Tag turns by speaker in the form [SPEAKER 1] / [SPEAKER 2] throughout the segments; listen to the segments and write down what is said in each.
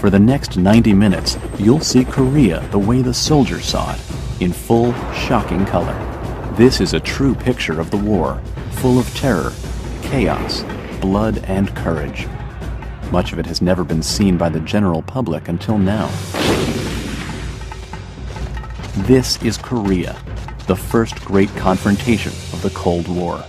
[SPEAKER 1] For the next 90 minutes, you'll see Korea the way the soldiers saw it, in full, shocking color. This is a true picture of the war, full of terror, chaos, blood, and courage. Much of it has never been seen by the general public until now. This is Korea, the first great confrontation of the Cold War.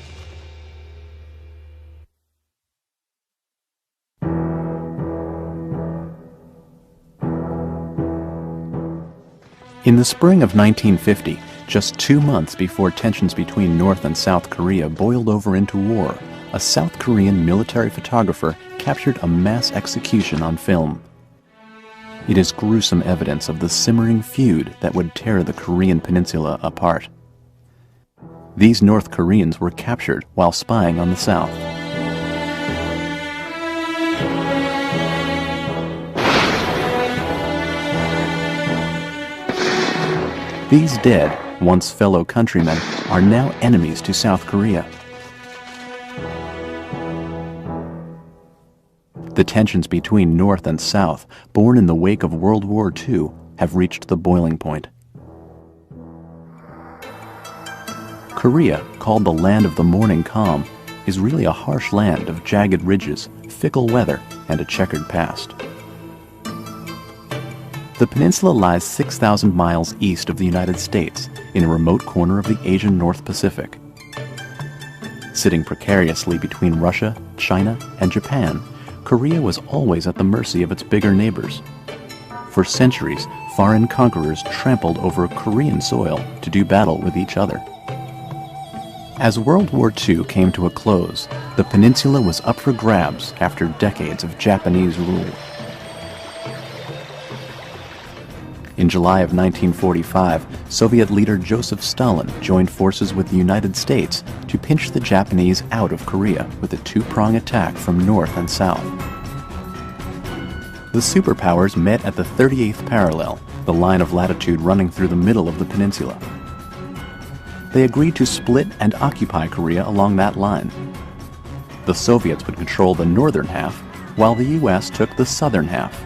[SPEAKER 1] In the spring of 1950, just 2 months before tensions between North and South Korea boiled over into war, a South Korean military photographer captured a mass execution on film. It is gruesome evidence of the simmering feud that would tear the Korean peninsula apart. These North Koreans were captured while spying on the South. These dead, once fellow countrymen, are now enemies to South Korea. The tensions between North and South, born in the wake of World War II, have reached the boiling point. Korea, called the land of the morning calm, is really a harsh land of jagged ridges, fickle weather, and a checkered past. The peninsula lies 6,000 miles east of the United States, in a remote corner of the Asian North Pacific. Sitting precariously between Russia, China, and Japan, Korea was always at the mercy of its bigger neighbors. For centuries, foreign conquerors trampled over Korean soil to do battle with each other. As World War II came to a close, the peninsula was up for grabs after decades of Japanese rule. In July of 1945, Soviet leader Joseph Stalin joined forces with the United States to pinch the Japanese out of Korea with a two-prong attack from north and south. The superpowers met at the 38th parallel, the line of latitude running through the middle of the peninsula. They agreed to split and occupy Korea along that line. The Soviets would control the northern half, while the US took the southern half,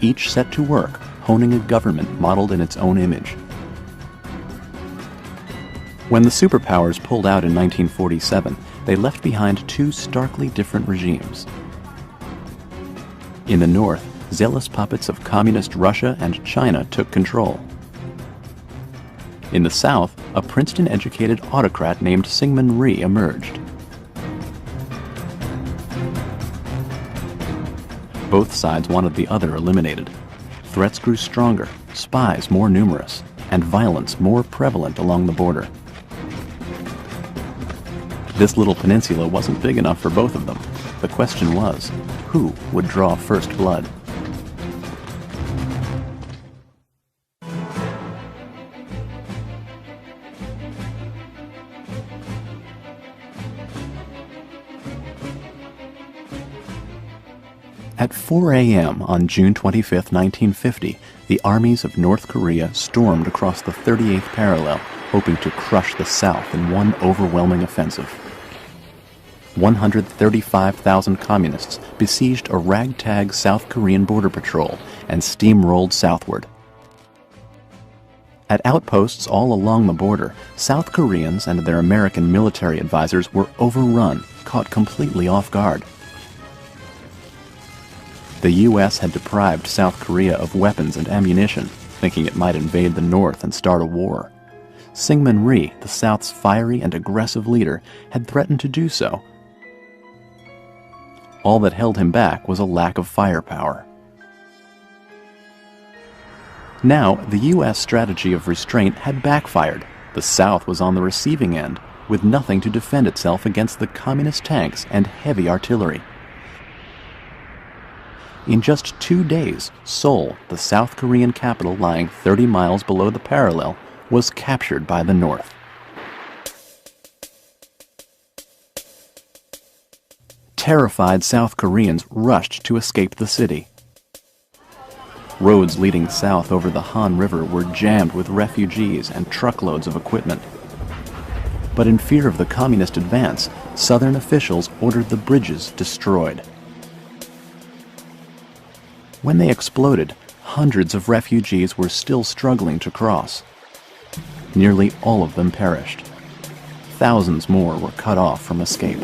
[SPEAKER 1] each set to work honing a government modeled in its own image. When the superpowers pulled out in 1947, they left behind two starkly different regimes. In the north, zealous puppets of communist Russia and China took control. In the south, a Princeton-educated autocrat named Syngman Rhee emerged. Both sides wanted the other eliminated. Threats grew stronger, spies more numerous, and violence more prevalent along the border. This little peninsula wasn't big enough for both of them. The question was, who would draw first blood? At 4 a.m. on June 25, 1950, the armies of North Korea stormed across the 38th parallel, hoping to crush the South in one overwhelming offensive. 135,000 communists besieged a ragtag South Korean border patrol and steamrolled southward. At outposts all along the border, South Koreans and their American military advisors were overrun, caught completely off guard. The U.S. had deprived South Korea of weapons and ammunition, thinking it might invade the North and start a war. Syngman Rhee, the South's fiery and aggressive leader, had threatened to do so. All that held him back was a lack of firepower. Now, the U.S. strategy of restraint had backfired. The South was on the receiving end, with nothing to defend itself against the communist tanks and heavy artillery. In just 2 days, Seoul, the South Korean capital lying 30 miles below the parallel, was captured by the North. Terrified South Koreans rushed to escape the city. Roads leading south over the Han River were jammed with refugees and truckloads of equipment. But in fear of the communist advance, Southern officials ordered the bridges destroyed. When they exploded, hundreds of refugees were still struggling to cross. Nearly all of them perished. Thousands more were cut off from escape.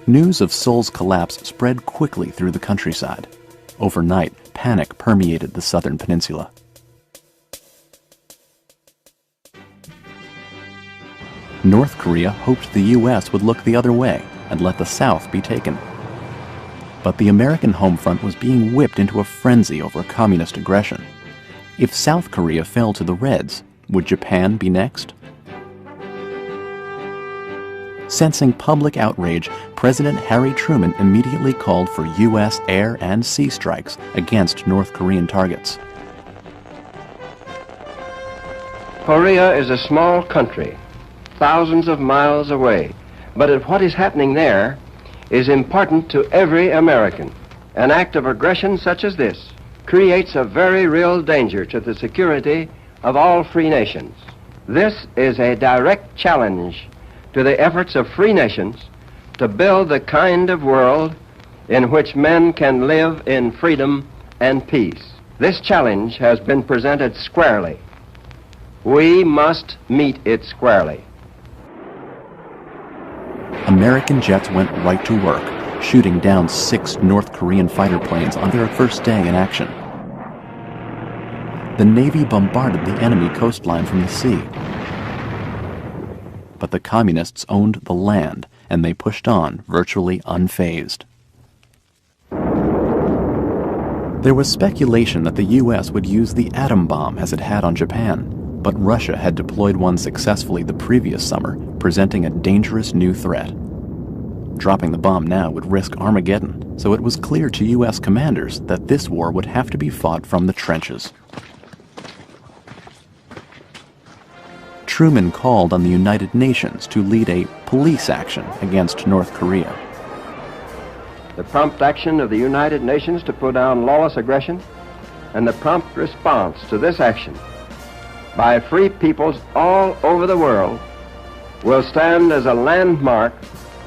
[SPEAKER 1] News of Seoul's collapse spread quickly through the countryside. Overnight, panic permeated the southern peninsula. North Korea hoped the U.S. would look the other way and let the South be taken. But the American home front was being whipped into a frenzy over communist aggression. If South Korea fell to the Reds, would Japan be next? Sensing public outrage, President Harry Truman immediately called for U.S. air and sea strikes against North Korean targets.
[SPEAKER 2] Korea is a small country, thousands of miles away, but what is happening there is important to every American. An act of aggression such as this creates a very real danger to the security of all free nations. This is a direct challenge to the efforts of free nations to build the kind of world in which men can live in freedom and peace. This challenge has been presented squarely. We must meet it squarely.
[SPEAKER 1] American jets went right to work, shooting down 6 North Korean fighter planes on their first day in action. The Navy bombarded the enemy coastline from the sea. But the communists owned the land, and they pushed on, virtually unfazed. There was speculation that the U.S. would use the atom bomb as it had on Japan, but Russia had deployed one successfully the previous summer, presenting a dangerous new threat. Dropping the bomb now would risk Armageddon, so it was clear to U.S. commanders that this war would have to be fought from the trenches. Truman called on the United Nations to lead a police action against North Korea.
[SPEAKER 2] The prompt action of the United Nations to put down lawless aggression and the prompt response to this action by free peoples all over the world will stand as a landmark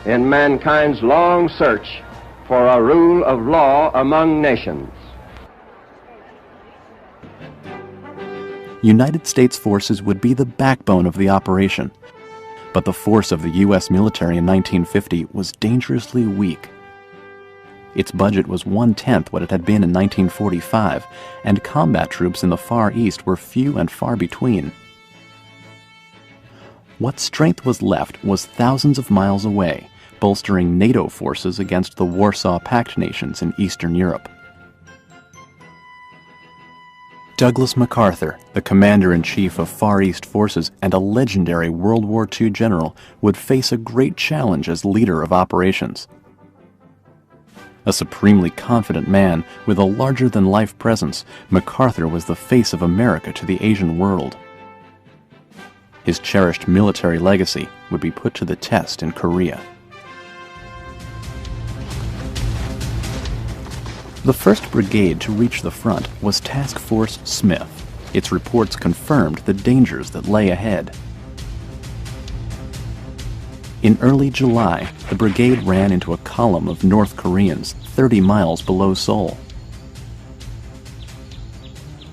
[SPEAKER 2] in mankind's long search for a rule of law among nations.
[SPEAKER 1] United States forces would be the backbone of the operation, but the force of the U.S. military in 1950 was dangerously weak. Its budget was 1/10 what it had been in 1945, and combat troops in the Far East were few and far between. What strength was left was thousands of miles away, bolstering NATO forces against the Warsaw Pact nations in Eastern Europe. Douglas MacArthur, the commander-in-chief of Far East forces and a legendary World War II general, would face a great challenge as leader of operations. A supremely confident man with a larger-than-life presence, MacArthur was the face of America to the Asian world. His cherished military legacy would be put to the test in Korea. The 1st Brigade to reach the front was Task Force Smith. Its reports confirmed the dangers that lay ahead. In early July, the brigade ran into a column of North Koreans 30 miles below Seoul.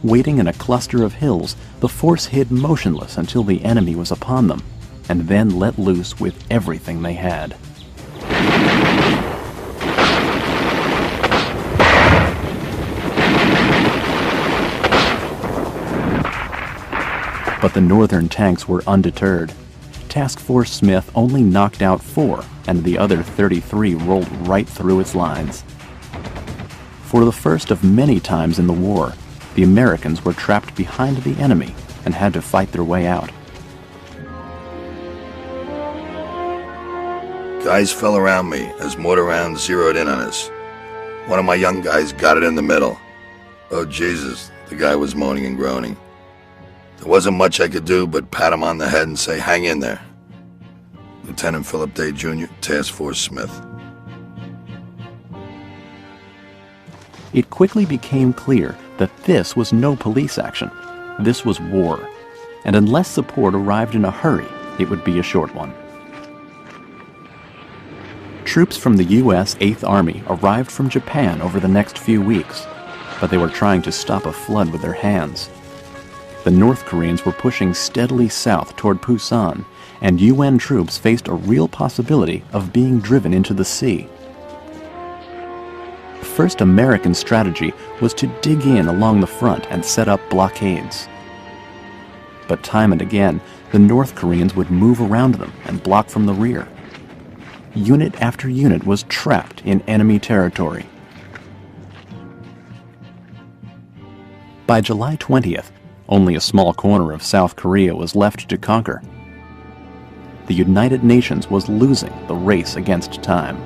[SPEAKER 1] Waiting in a cluster of hills, the force hid motionless until the enemy was upon them, and then let loose with everything they had. But the northern tanks were undeterred. Task Force Smith only knocked out 4, and the other 33 rolled right through its lines. For the first of many times in the war, the Americans were trapped behind the enemy and had to fight their way out.
[SPEAKER 3] Guys fell around me as mortar rounds zeroed in on us. One of my young guys got it in the middle. Oh, Jesus, the guy was moaning and groaning. There wasn't much I could do but pat him on the head and say, "Hang in there." Lieutenant Philip Day, Jr., Task Force Smith.
[SPEAKER 1] It quickly became clear that this was no police action. This was war, and unless support arrived in a hurry, it would be a short one. Troops from the U.S. 8th Army arrived from Japan over the next few weeks, but they were trying to stop a flood with their hands. The North Koreans were pushing steadily south toward Pusan, and UN troops faced a real possibility of being driven into the sea. The first American strategy was to dig in along the front and set up blockades. But time and again, the North Koreans would move around them and block from the rear. Unit after unit was trapped in enemy territory. By July 20th, only a small corner of South Korea was left to conquer. The United Nations was losing the race against time.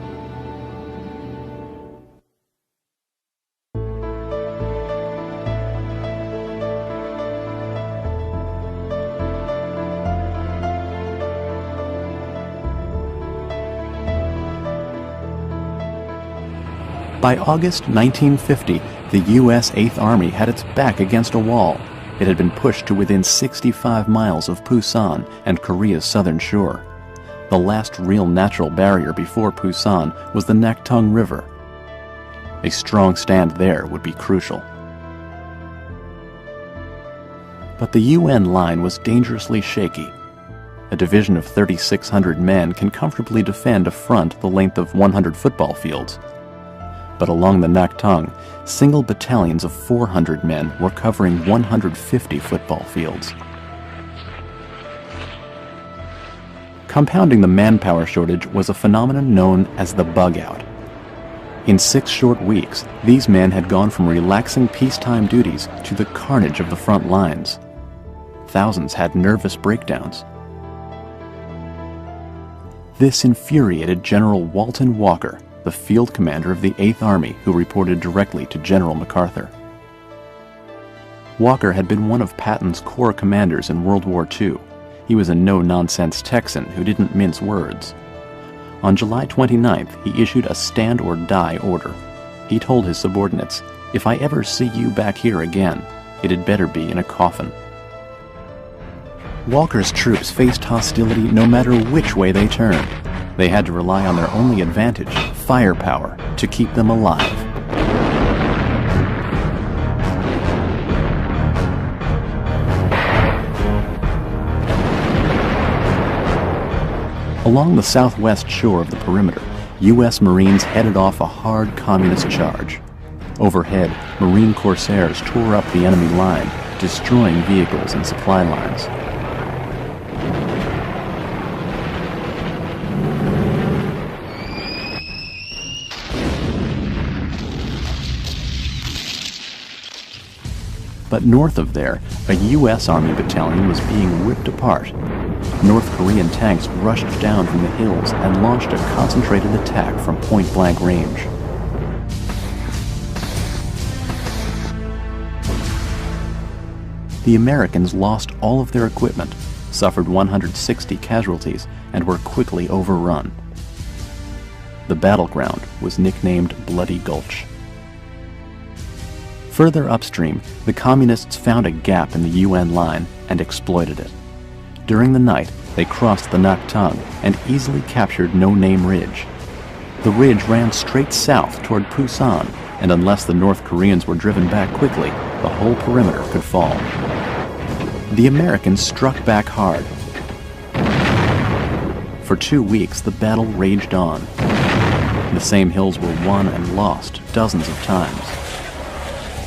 [SPEAKER 1] By August 1950, the U.S. 8th Army had its back against a wall. It had been pushed to within 65 miles of Pusan and Korea's southern shore. The last real natural barrier before Pusan was the Naktung River. A strong stand there would be crucial. But the UN line was dangerously shaky. A division of 3,600 men can comfortably defend a front the length of 100 football fields. But along the Naktung, single battalions of 400 men were covering 150 football fields. Compounding the manpower shortage was a phenomenon known as the bug-out. In 6 short weeks, these men had gone from relaxing peacetime duties to the carnage of the front lines. Thousands had nervous breakdowns. This infuriated General Walton Walker, the field commander of the 8th Army, who reported directly to General MacArthur. Walker had been one of Patton's corps commanders in World War II. He was a no-nonsense Texan who didn't mince words. On July 29th, he issued a stand-or-die order. He told his subordinates, "If I ever see you back here again, it had better be in a coffin." Walker's troops faced hostility no matter which way they turned. They had to rely on their only advantage, firepower, to keep them alive. Along the southwest shore of the perimeter, U.S. Marines headed off a hard communist charge. Overhead, Marine corsairs tore up the enemy line, destroying vehicles and supply lines. But north of there, a U.S. Army battalion was being ripped apart. North Korean tanks rushed down from the hills and launched a concentrated attack from point-blank range. The Americans lost all of their equipment, suffered 160 casualties, and were quickly overrun. The battleground was nicknamed Bloody Gulch. Further upstream, the Communists found a gap in the UN line and exploited it. During the night, they crossed the Naktung and easily captured No Name Ridge. The ridge ran straight south toward Pusan, and unless the North Koreans were driven back quickly, the whole perimeter could fall. The Americans struck back hard. For 2 weeks, the battle raged on. The same hills were won and lost dozens of times.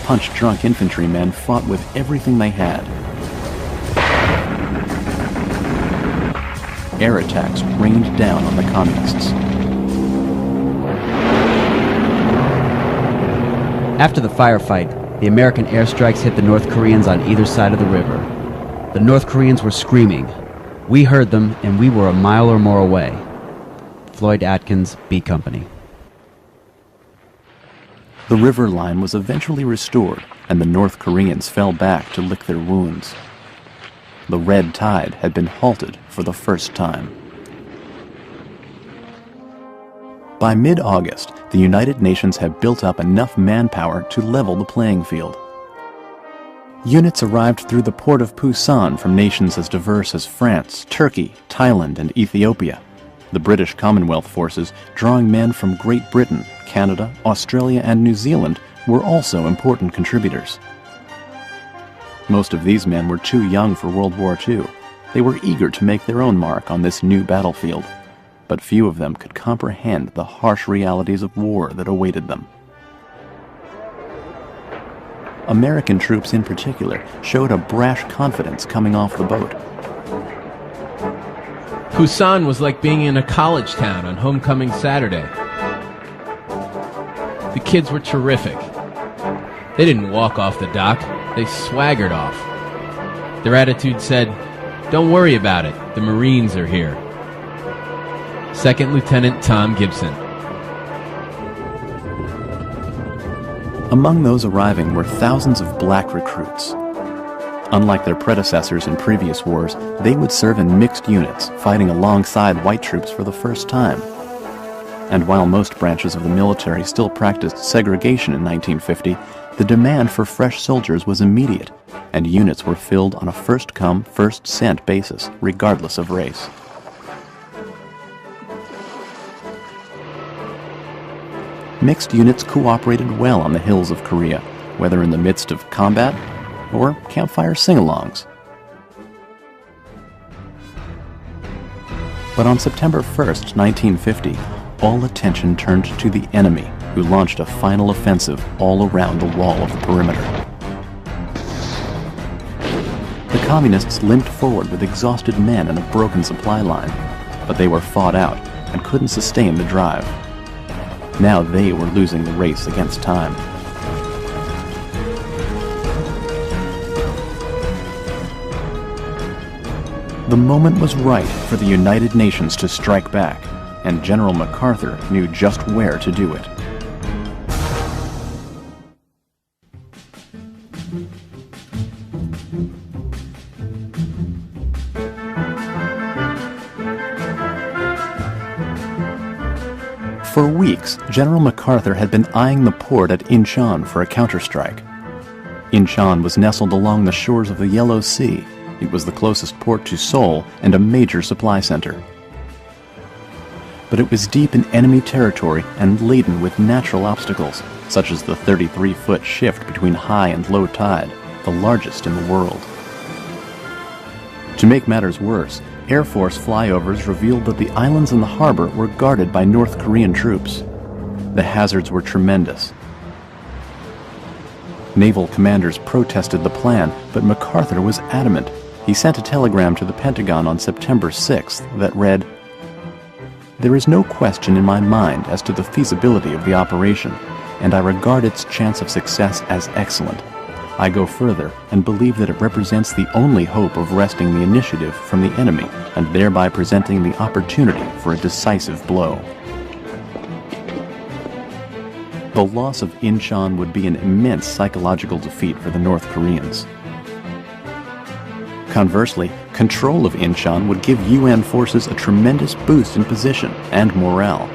[SPEAKER 1] Punch-drunk infantrymen fought with everything they had. Air attacks rained down on the Communists.
[SPEAKER 4] After the firefight, the American airstrikes hit the North Koreans on either side of the river. The North Koreans were screaming. We heard them, and we were a mile or more away. Floyd Atkins, B Company.
[SPEAKER 1] The river line was eventually restored, and the North Koreans fell back to lick their wounds. The red tide had been halted for the first time. By mid-August, the United Nations had built up enough manpower to level the playing field. Units arrived through the port of Pusan from nations as diverse as France, Turkey, Thailand, and Ethiopia. the British Commonwealth forces, drawing men from Great Britain, Canada, Australia, and New Zealand, were also important contributors. Most of these men were too young for World War II. They were eager to make their own mark on this new battlefield, but few of them could comprehend the harsh realities of war that awaited them. American troops in particular showed a brash confidence coming off the boat.
[SPEAKER 5] Busan was like being in a college town on homecoming Saturday. The kids were terrific. They didn't walk off the dock, they swaggered off. Their attitude said, "Don't worry about it, the Marines are here." Second Lieutenant Tom Gibson.
[SPEAKER 1] Among those arriving were thousands of black recruits. Unlike their predecessors in previous wars, they would serve in mixed units, fighting alongside white troops for the first time. And while most branches of the military still practiced segregation in 1950, the demand for fresh soldiers was immediate, and units were filled on a first-come, first-sent basis, regardless of race. Mixed units cooperated well on the hills of Korea, whether in the midst of combat or campfire sing-alongs. But on September 1st, 1950, all attention turned to the enemy, who launched a final offensive all around the wall of the perimeter. The communists limped forward with exhausted men and a broken supply line, but they were fought out and couldn't sustain the drive. Now they were losing the race against time. The moment was right for the United Nations to strike back, and General MacArthur knew just where to do it. For weeks, General MacArthur had been eyeing the port at Incheon for a counterstrike. Incheon was nestled along the shores of the Yellow Sea. It was the closest port to Seoul and a major supply center. But it was deep in enemy territory and laden with natural obstacles, such as the 33-foot shift between high and low tide, the largest in the world. To make matters worse, Air Force flyovers revealed that the islands in the harbor were guarded by North Korean troops. The hazards were tremendous. Naval commanders protested the plan, but MacArthur was adamant. He sent a telegram to the Pentagon on September 6th that read, "There is no question in my mind as to the feasibility of the operation, and I regard its chance of success as excellent. I go further and believe that it represents the only hope of wresting the initiative from the enemy and thereby presenting the opportunity for a decisive blow." The loss of Incheon would be an immense psychological defeat for the North Koreans. Conversely, control of Incheon would give UN forces a tremendous boost in position and morale.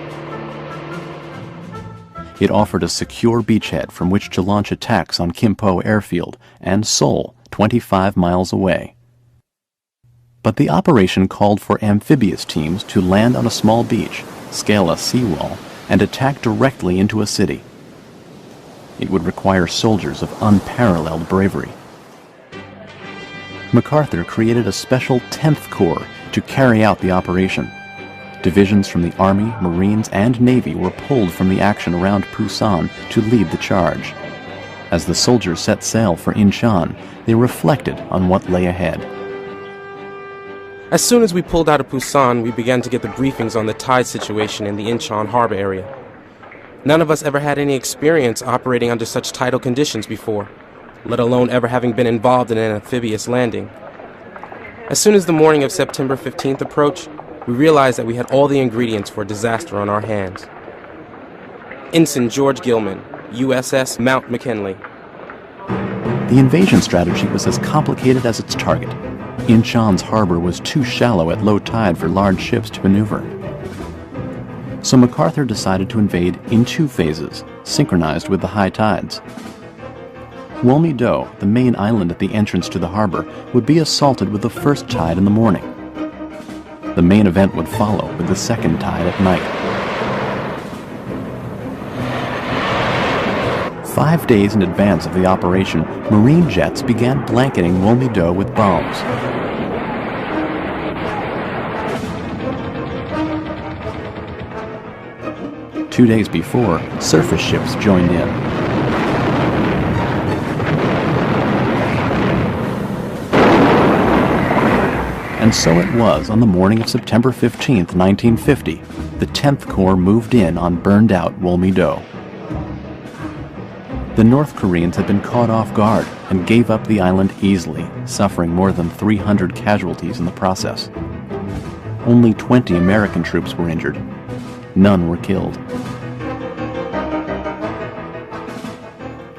[SPEAKER 1] It offered a secure beachhead from which to launch attacks on Kimpo Airfield and Seoul, 25 miles away. But the operation called for amphibious teams to land on a small beach, scale a seawall, and attack directly into a city. It would require soldiers of unparalleled bravery. MacArthur created a special 10th Corps to carry out the operation. Divisions from the Army, Marines, and Navy were pulled from the action around Busan to lead the charge. As the soldiers set sail for Incheon, they reflected on what lay ahead.
[SPEAKER 6] As soon as we pulled out of Busan, we began to get the briefings on the tide situation in the Incheon harbor area. None of us ever had any experience operating under such tidal conditions before, let alone ever having been involved in an amphibious landing. As soon as the morning of September 15th approached, we realized that we had all the ingredients for disaster on our hands. Ensign George Gilman, USS Mount McKinley.
[SPEAKER 1] The invasion strategy was as complicated as its target. Incheon's harbor was too shallow at low tide for large ships to maneuver. So MacArthur decided to invade in 2 phases, synchronized with the high tides. Wolmi-do, the main island at the entrance to the harbor, would be assaulted with the first tide in the morning. The main event would follow with the second tide at night. 5 days in advance of the operation, Marine jets began blanketing Wolmy-Do with bombs. Two days before, surface ships joined in. And so it was on the morning of September 15, 1950, the 10th Corps moved in on burned-out Wolmy-Do. The North Koreans had been caught off guard and gave up the island easily, suffering more than 300 casualties in the process. Only 20 American troops were injured. None were killed.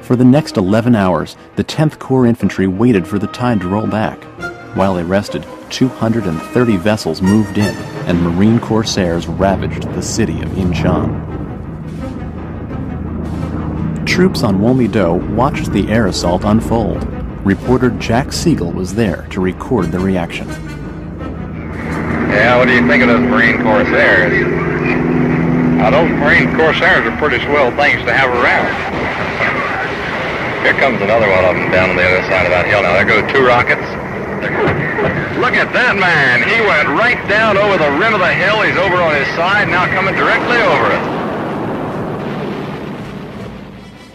[SPEAKER 1] For the next 11 hours, the 10th Corps Infantry waited for the tide to roll back. While they rested, 230 vessels moved in, and Marine corsairs ravaged the city of Incheon. Troops on Wolmy-Do watched the air assault unfold. Reporter Jack Siegel was there to record the reaction.
[SPEAKER 7] Yeah, what do you think of those Marine corsairs? Those Marine corsairs are pretty swell things to have around. Here comes another one of them down on the other side of that hill. Now, there go two rockets. Look at that man. He went right down over the rim of the hill. He's over on his side, now coming directly over it.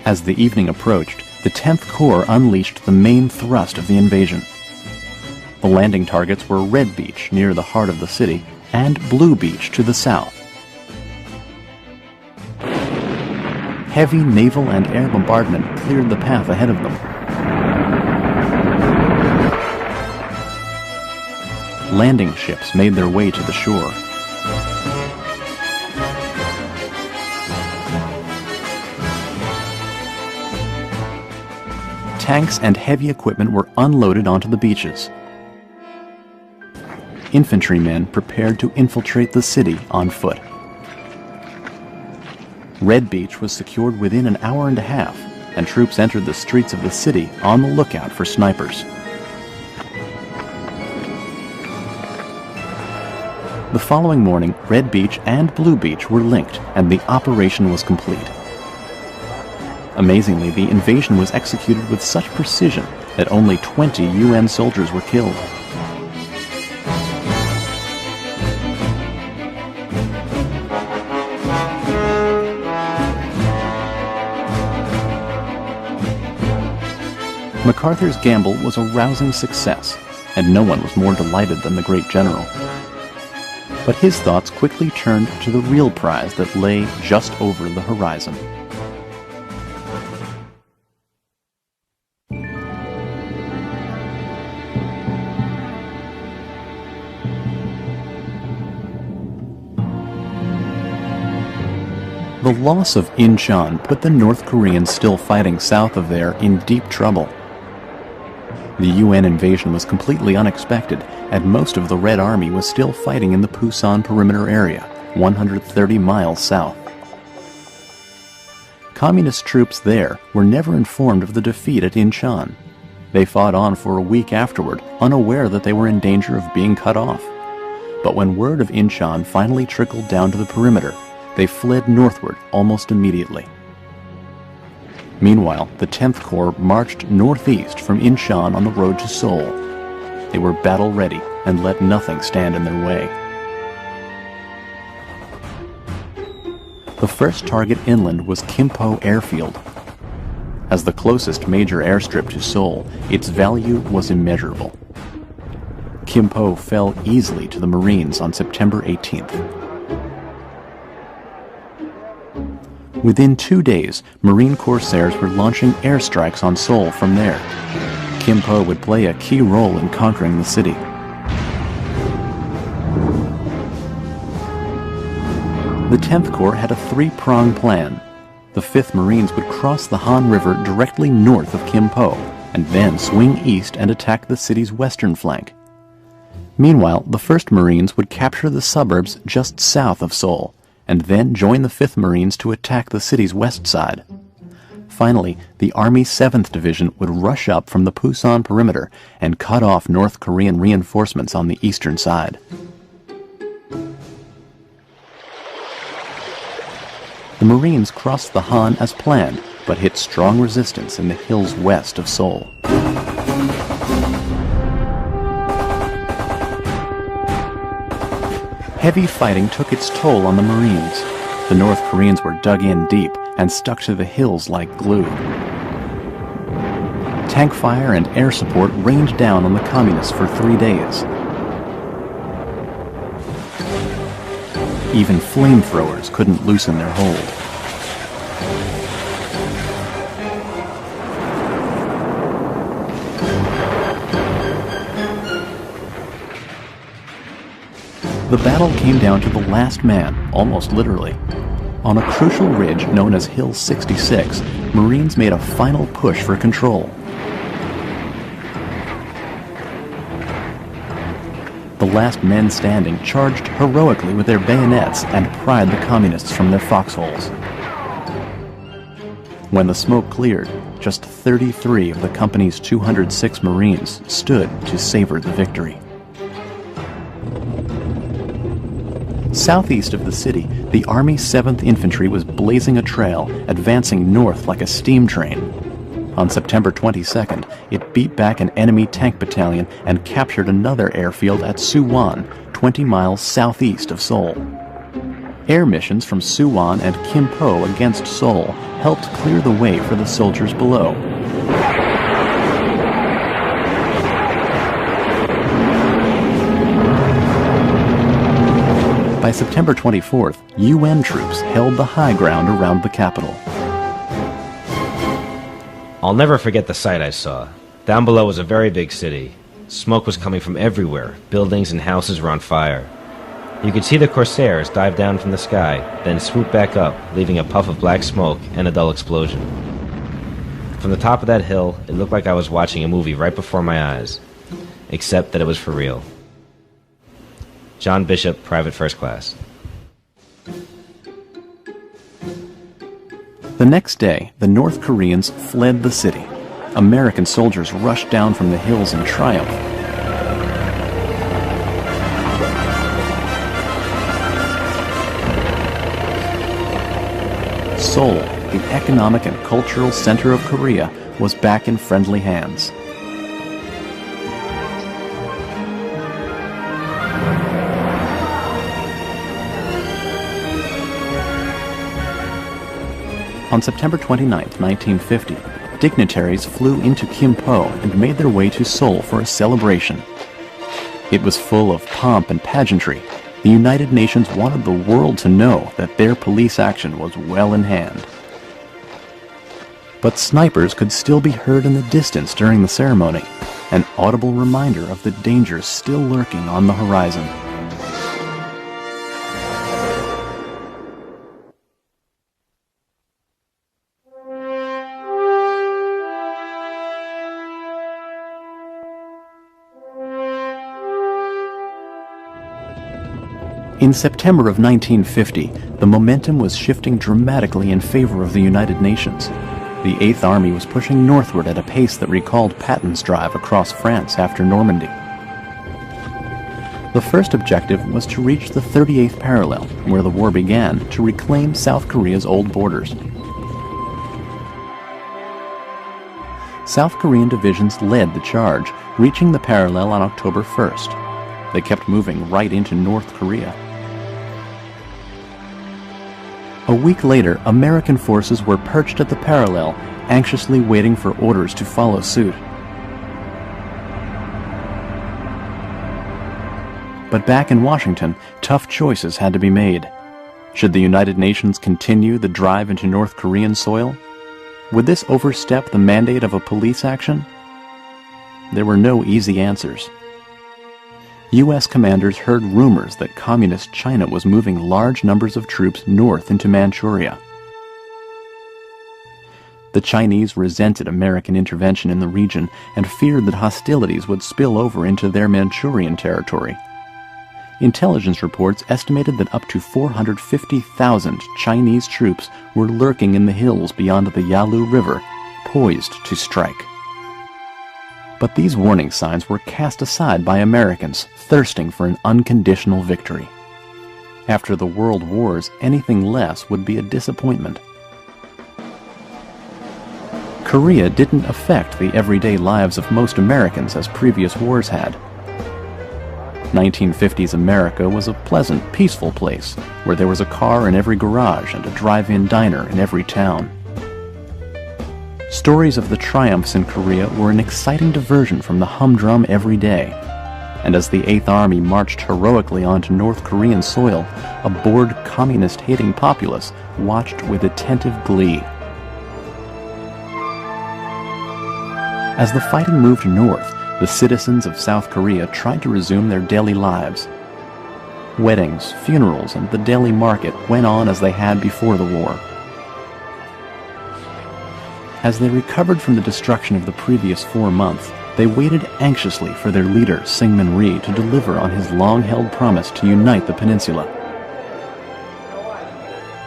[SPEAKER 1] As the evening approached, the 10th Corps unleashed the main thrust of the invasion. The landing targets were Red Beach, near the heart of the city, and Blue Beach to the south. Heavy naval and air bombardment cleared the path ahead of them. Landing ships made their way to the shore. Tanks and heavy equipment were unloaded onto the beaches. Infantrymen prepared to infiltrate the city on foot. Red Beach was secured within an hour and a half, and troops entered the streets of the city on the lookout for snipers. The following morning, Red Beach and Blue Beach were linked, and the operation was complete. Amazingly, the invasion was executed with such precision that only 20 UN soldiers were killed. MacArthur's gamble was a rousing success, and no one was more delighted than the great general. But his thoughts quickly turned to the real prize that lay just over the horizon. The loss of Incheon put the North Koreans still fighting south of there in deep trouble. The UN invasion was completely unexpected, and most of the Red Army was still fighting in the Pusan perimeter area, 130 miles south. Communist troops there were never informed of the defeat at Incheon. They fought on for a week afterward, unaware that they were in danger of being cut off. But when word of Incheon finally trickled down to the perimeter, they fled northward almost immediately. Meanwhile, the 10th Corps marched northeast from Incheon on the road to Seoul. They were battle-ready and let nothing stand in their way. The first target inland was Kimpo Airfield. As the closest major airstrip to Seoul, its value was immeasurable. Kimpo fell easily to the Marines on September 18th. Within 2 days, Marine corsairs were launching airstrikes on Seoul from there. Kimpo would play a key role in conquering the city. The 10th Corps had a three-pronged plan. The 5th Marines would cross the Han River directly north of Kimpo, and then swing east and attack the city's western flank. Meanwhile, the 1st Marines would capture the suburbs just south of Seoul, and then join the 5th Marines to attack the city's west side. Finally, the Army 7th Division would rush up from the Pusan perimeter and cut off North Korean reinforcements on the eastern side. The Marines crossed the Han as planned, but hit strong resistance in the hills west of Seoul. Heavy fighting took its toll on the Marines. The North Koreans were dug in deep and stuck to the hills like glue. Tank fire and air support rained down on the Communists for 3 days. Even flamethrowers couldn't loosen their hold. The battle came down to the last man, almost literally. On a crucial ridge known as Hill 66, Marines made a final push for control. The last men standing charged heroically with their bayonets and pried the Communists from their foxholes. When the smoke cleared, just 33 of the company's 206 Marines stood to savor the victory. Southeast of the city, the Army 7th Infantry was blazing a trail, advancing north like a steam train. On September 22nd, it beat back an enemy tank battalion and captured another airfield at Suwon, 20 miles southeast of Seoul. Air missions from Suwon and Kimpo against Seoul helped clear the way for the soldiers below. By September 24th, UN troops held the high ground around the capital.
[SPEAKER 8] I'll never forget the sight I saw. Down below was a very big city. Smoke was coming from everywhere. Buildings and houses were on fire. You could see the Corsairs dive down from the sky, then swoop back up, leaving a puff of black smoke and a dull explosion. From the top of that hill, it looked like I was watching a movie right before my eyes. Except that it was for real. John Bishop, Private First Class.
[SPEAKER 1] The next day, the North Koreans fled the city. American soldiers rushed down from the hills in triumph. Seoul, the economic and cultural center of Korea, was back in friendly hands. On September 29, 1950, dignitaries flew into Kimpo and made their way to Seoul for a celebration. It was full of pomp and pageantry. The United Nations wanted the world to know that their police action was well in hand. But snipers could still be heard in the distance during the ceremony, an audible reminder of the dangers still lurking on the horizon. In September of 1950, the momentum was shifting dramatically in favor of the United Nations. The Eighth Army was pushing northward at a pace that recalled Patton's drive across France after Normandy. The first objective was to reach the 38th parallel, where the war began, to reclaim South Korea's old borders. South Korean divisions led the charge, reaching the parallel on October 1st. They kept moving right into North Korea. A week later, American forces were perched at the parallel, anxiously waiting for orders to follow suit. But back in Washington, tough choices had to be made. Should the United Nations continue the drive into North Korean soil? Would this overstep the mandate of a police action? There were no easy answers. U.S. commanders heard rumors that Communist China was moving large numbers of troops north into Manchuria. The Chinese resented American intervention in the region and feared that hostilities would spill over into their Manchurian territory. Intelligence reports estimated that up to 450,000 Chinese troops were lurking in the hills beyond the Yalu River, poised to strike. But these warning signs were cast aside by Americans thirsting for an unconditional victory. After the world wars, anything less would be a disappointment. Korea didn't affect the everyday lives of most Americans as previous wars had. 1950s America was a pleasant, peaceful place where there was a car in every garage and a drive-in diner in every town. Stories of the triumphs in Korea were an exciting diversion from the humdrum every day. And as the 8th Army marched heroically onto North Korean soil, a bored, communist-hating populace watched with attentive glee. As the fighting moved north, the citizens of South Korea tried to resume their daily lives. Weddings, funerals, and the daily market went on as they had before the war. As they recovered from the destruction of the previous 4 months, they waited anxiously for their leader, Syngman Rhee, to deliver on his long-held promise to unite the peninsula.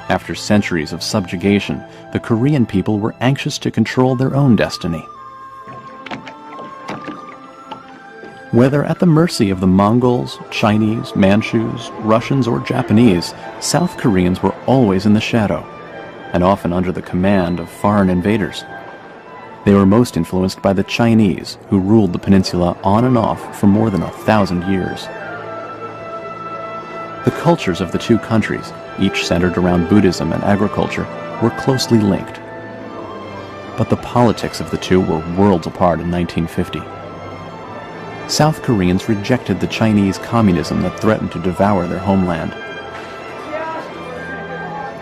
[SPEAKER 1] After centuries of subjugation, the Korean people were anxious to control their own destiny. Whether at the mercy of the Mongols, Chinese, Manchus, Russians, or Japanese, South Koreans were always in the shadow, and often under the command of foreign invaders. They were most influenced by the Chinese, who ruled the peninsula on and off for more than 1,000 years. The cultures of the two countries, each centered around Buddhism and agriculture, were closely linked. But the politics of the two were worlds apart in 1950. South Koreans rejected the Chinese communism that threatened to devour their homeland.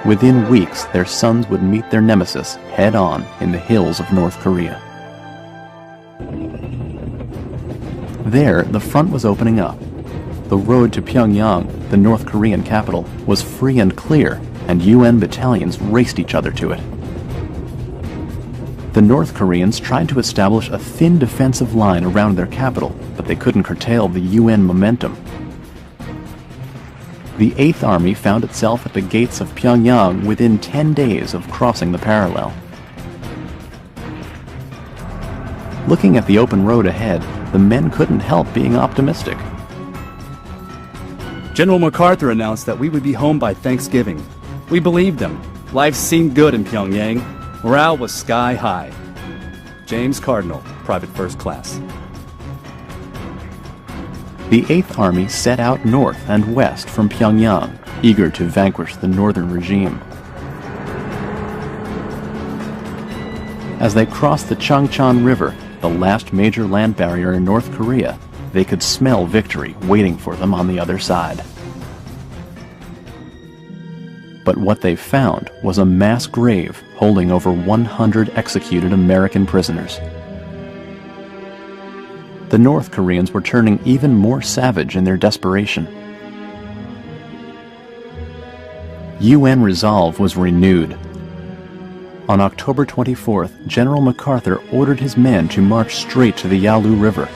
[SPEAKER 1] Within weeks, their sons would meet their nemesis head-on in the hills of North Korea. There, the front was opening up. The road to Pyongyang, the North Korean capital, was free and clear, and UN battalions raced each other to it. The North Koreans tried to establish a thin defensive line around their capital, but they couldn't curtail the UN momentum. The 8th Army found itself at the gates of Pyongyang within 10 days of crossing the parallel. Looking at the open road ahead, the men couldn't help being optimistic.
[SPEAKER 9] General MacArthur announced that we would be home by Thanksgiving. We believed him. Life seemed good in Pyongyang. Morale was sky high. James Cardinal, Private First Class.
[SPEAKER 1] The 8th Army set out north and west from Pyongyang, eager to vanquish the northern regime. As they crossed the Changchan River, the last major land barrier in North Korea, they could smell victory waiting for them on the other side. But what they found was a mass grave holding over 100 executed American prisoners. The North Koreans were turning even more savage in their desperation. UN resolve was renewed. On October 24th, General MacArthur ordered his men to march straight to the Yalu River.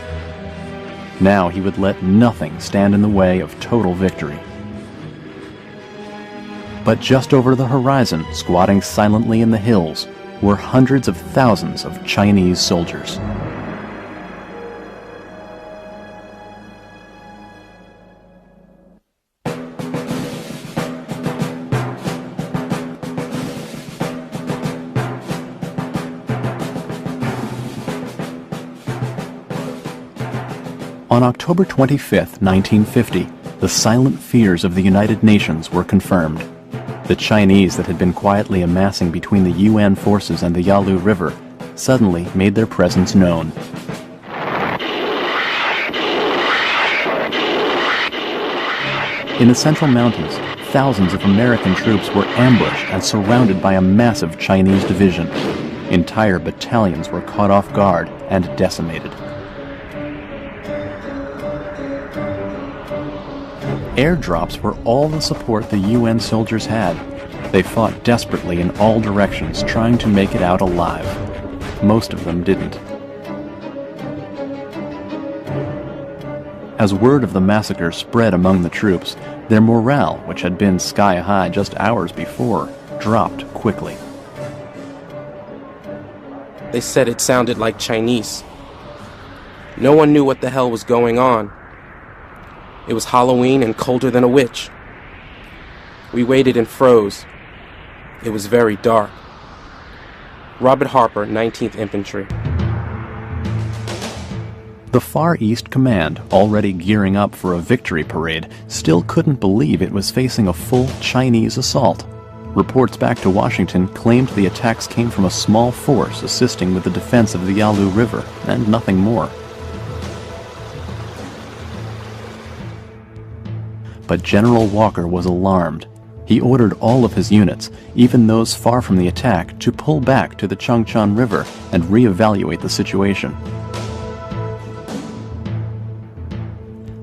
[SPEAKER 1] Now he would let nothing stand in the way of total victory. But just over the horizon, squatting silently in the hills, were hundreds of thousands of Chinese soldiers. On October 25, 1950, the silent fears of the United Nations were confirmed. The Chinese that had been quietly amassing between the UN forces and the Yalu River suddenly made their presence known. In the Central Mountains, thousands of American troops were ambushed and surrounded by a massive Chinese division. Entire battalions were caught off guard and decimated. Airdrops were all the support the UN soldiers had. They fought desperately in all directions, trying to make it out alive. Most of them didn't. As word of the massacre spread among the troops, their morale, which had been sky high just hours before, dropped quickly.
[SPEAKER 6] They said it sounded like Chinese. No one knew what the hell was going on. It was Halloween and colder than a witch. We waited and froze. It was very dark. Robert Harper, 19th Infantry.
[SPEAKER 1] The Far East Command, already gearing up for a victory parade, still couldn't believe it was facing a full Chinese assault. Reports back to Washington claimed the attacks came from a small force assisting with the defense of the Yalu River, and nothing more. But General Walker was alarmed. He ordered all of his units, even those far from the attack, to pull back to the Changchun River and reevaluate the situation.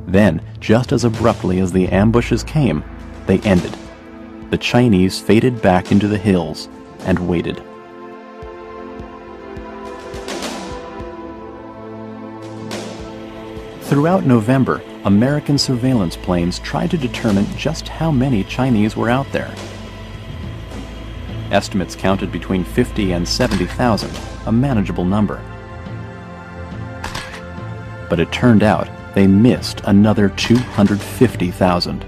[SPEAKER 1] Then, just as abruptly as the ambushes came, they ended. The Chinese faded back into the hills and waited. Throughout November, American surveillance planes tried to determine just how many Chinese were out there. Estimates counted between 50 and 70,000, a manageable number. But it turned out they missed another 250,000.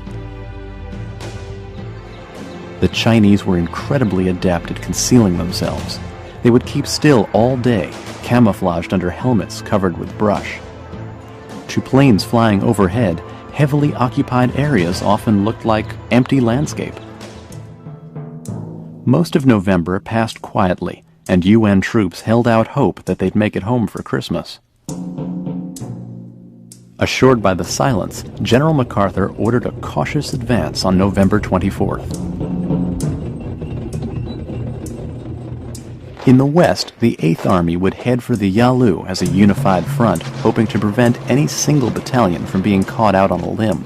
[SPEAKER 1] The Chinese were incredibly adept at concealing themselves. They would keep still all day, camouflaged under helmets covered with brush. To planes flying overhead, heavily occupied areas often looked like empty landscape. Most of November passed quietly, and UN troops held out hope that they'd make it home for Christmas. Assured by the silence, General MacArthur ordered a cautious advance on November 24th. In the west, the 8th Army would head for the Yalu as a unified front, hoping to prevent any single battalion from being caught out on a limb.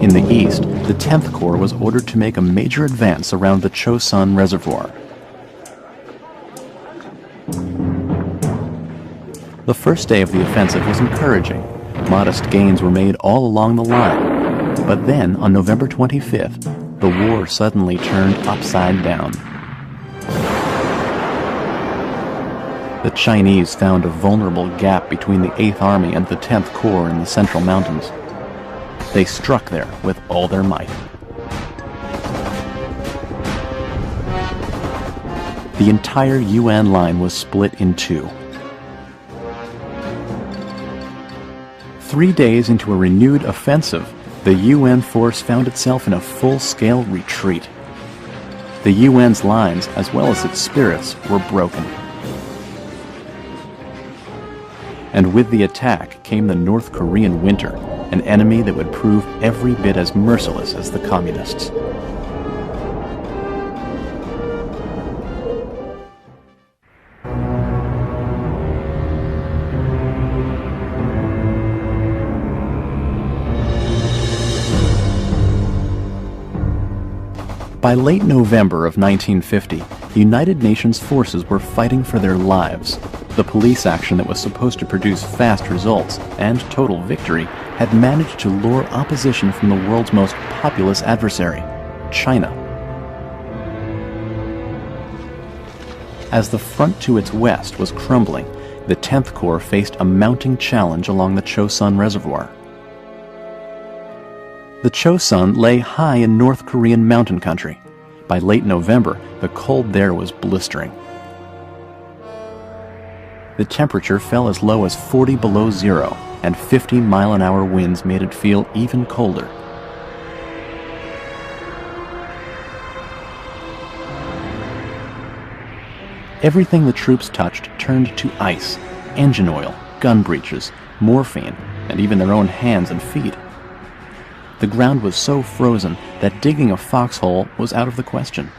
[SPEAKER 1] In the east, the 10th Corps was ordered to make a major advance around the Chosun Reservoir. The first day of the offensive was encouraging. Modest gains were made all along the line. But then, on November 25th, the war suddenly turned upside down. The Chinese found a vulnerable gap between the 8th Army and the 10th Corps in the Central Mountains. They struck there with all their might. The entire UN line was split in two. 3 days into a renewed offensive, the UN force found itself in a full-scale retreat. The UN's lines, as well as its spirits, were broken. And with the attack came the North Korean winter, an enemy that would prove every bit as merciless as the communists. By late November of 1950, United Nations forces were fighting for their lives. The police action that was supposed to produce fast results and total victory had managed to lure opposition from the world's most populous adversary, China. As the front to its west was crumbling, the 10th Corps faced a mounting challenge along the Chosun Reservoir. The Chosun lay high in North Korean mountain country. By late November, the cold there was blistering. The temperature fell as low as 40 below zero, and 50-mile-an-hour winds made it feel even colder. Everything the troops touched turned to ice, engine oil, gun breeches, morphine, and even their own hands and feet. The ground was so frozen that digging a foxhole was out of the question.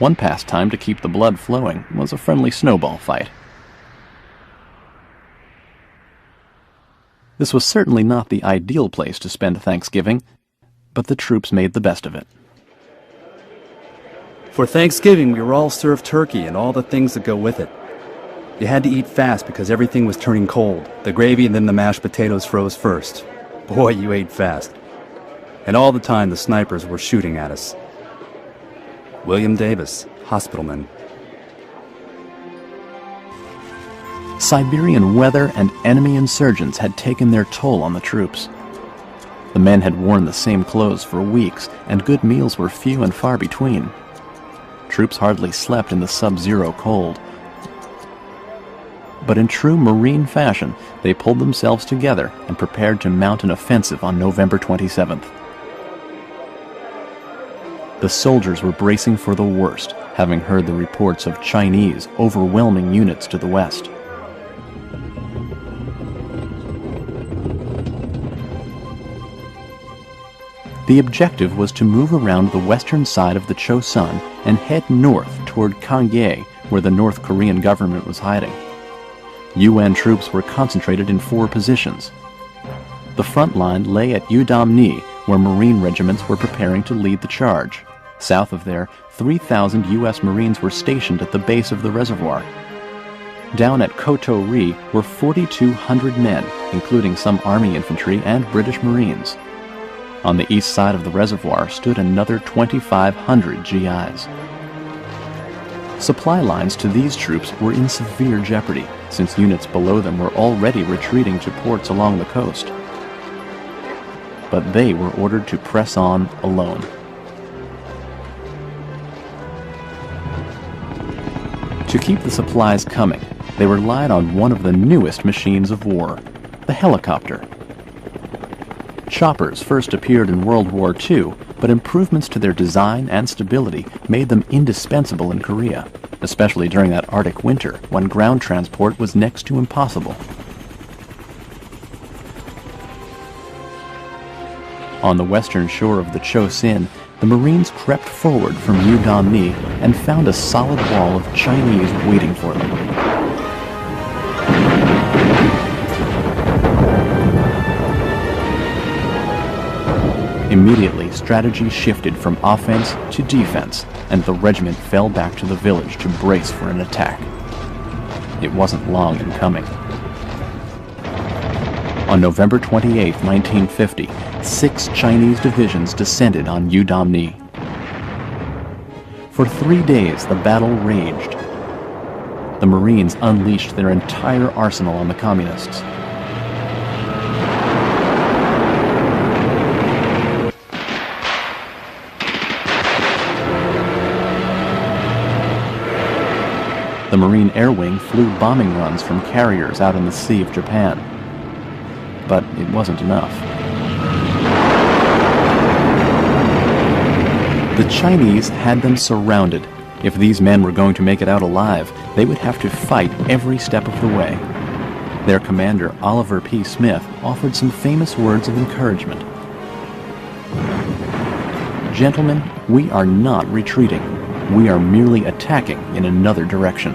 [SPEAKER 1] One pastime to keep the blood flowing was a friendly snowball fight. This was certainly not the ideal place to spend Thanksgiving, but the troops made the best of it.
[SPEAKER 9] For Thanksgiving, we were all served turkey and all the things that go with it. You had to eat fast because everything was turning cold. The gravy and then the mashed potatoes froze first. Boy, you ate fast. And all the time the snipers were shooting at us. William Davis, hospitalman.
[SPEAKER 1] Siberian weather and enemy insurgents had taken their toll on the troops. The men had worn the same clothes for weeks, and good meals were few and far between. Troops hardly slept in the sub-zero cold. But in true Marine fashion, they pulled themselves together and prepared to mount an offensive on November 27th. The soldiers were bracing for the worst, having heard the reports of Chinese overwhelming units to the west. The objective was to move around the western side of the Chosun and head north toward Kangye, where the North Korean government was hiding. UN troops were concentrated in 4 positions. The front line lay at Udamni, where Marine regiments were preparing to lead the charge. South of there, 3,000 U.S. Marines were stationed at the base of the reservoir. Down at Koto-ri were 4,200 men, including some Army infantry and British Marines. On the east side of the reservoir stood another 2,500 GIs. Supply lines to these troops were in severe jeopardy, since units below them were already retreating to ports along the coast. But they were ordered to press on alone. To keep the supplies coming, they relied on one of the newest machines of war, the helicopter. Choppers first appeared in World War II, but improvements to their design and stability made them indispensable in Korea, especially during that Arctic winter when ground transport was next to impossible. On the western shore of the Chosin, the Marines crept forward from Udamni and found a solid wall of Chinese waiting for them. Immediately, strategy shifted from offense to defense, and the regiment fell back to the village to brace for an attack. It wasn't long in coming. On November 28, 1950, 6 Chinese divisions descended on Udamni. For 3 days, the battle raged. The Marines unleashed their entire arsenal on the Communists. The Marine Air Wing flew bombing runs from carriers out in the Sea of Japan. But it wasn't enough. The Chinese had them surrounded. If these men were going to make it out alive, they would have to fight every step of the way. Their commander, Oliver P. Smith, offered some famous words of encouragement. "Gentlemen, we are not retreating. We are merely attacking in another direction."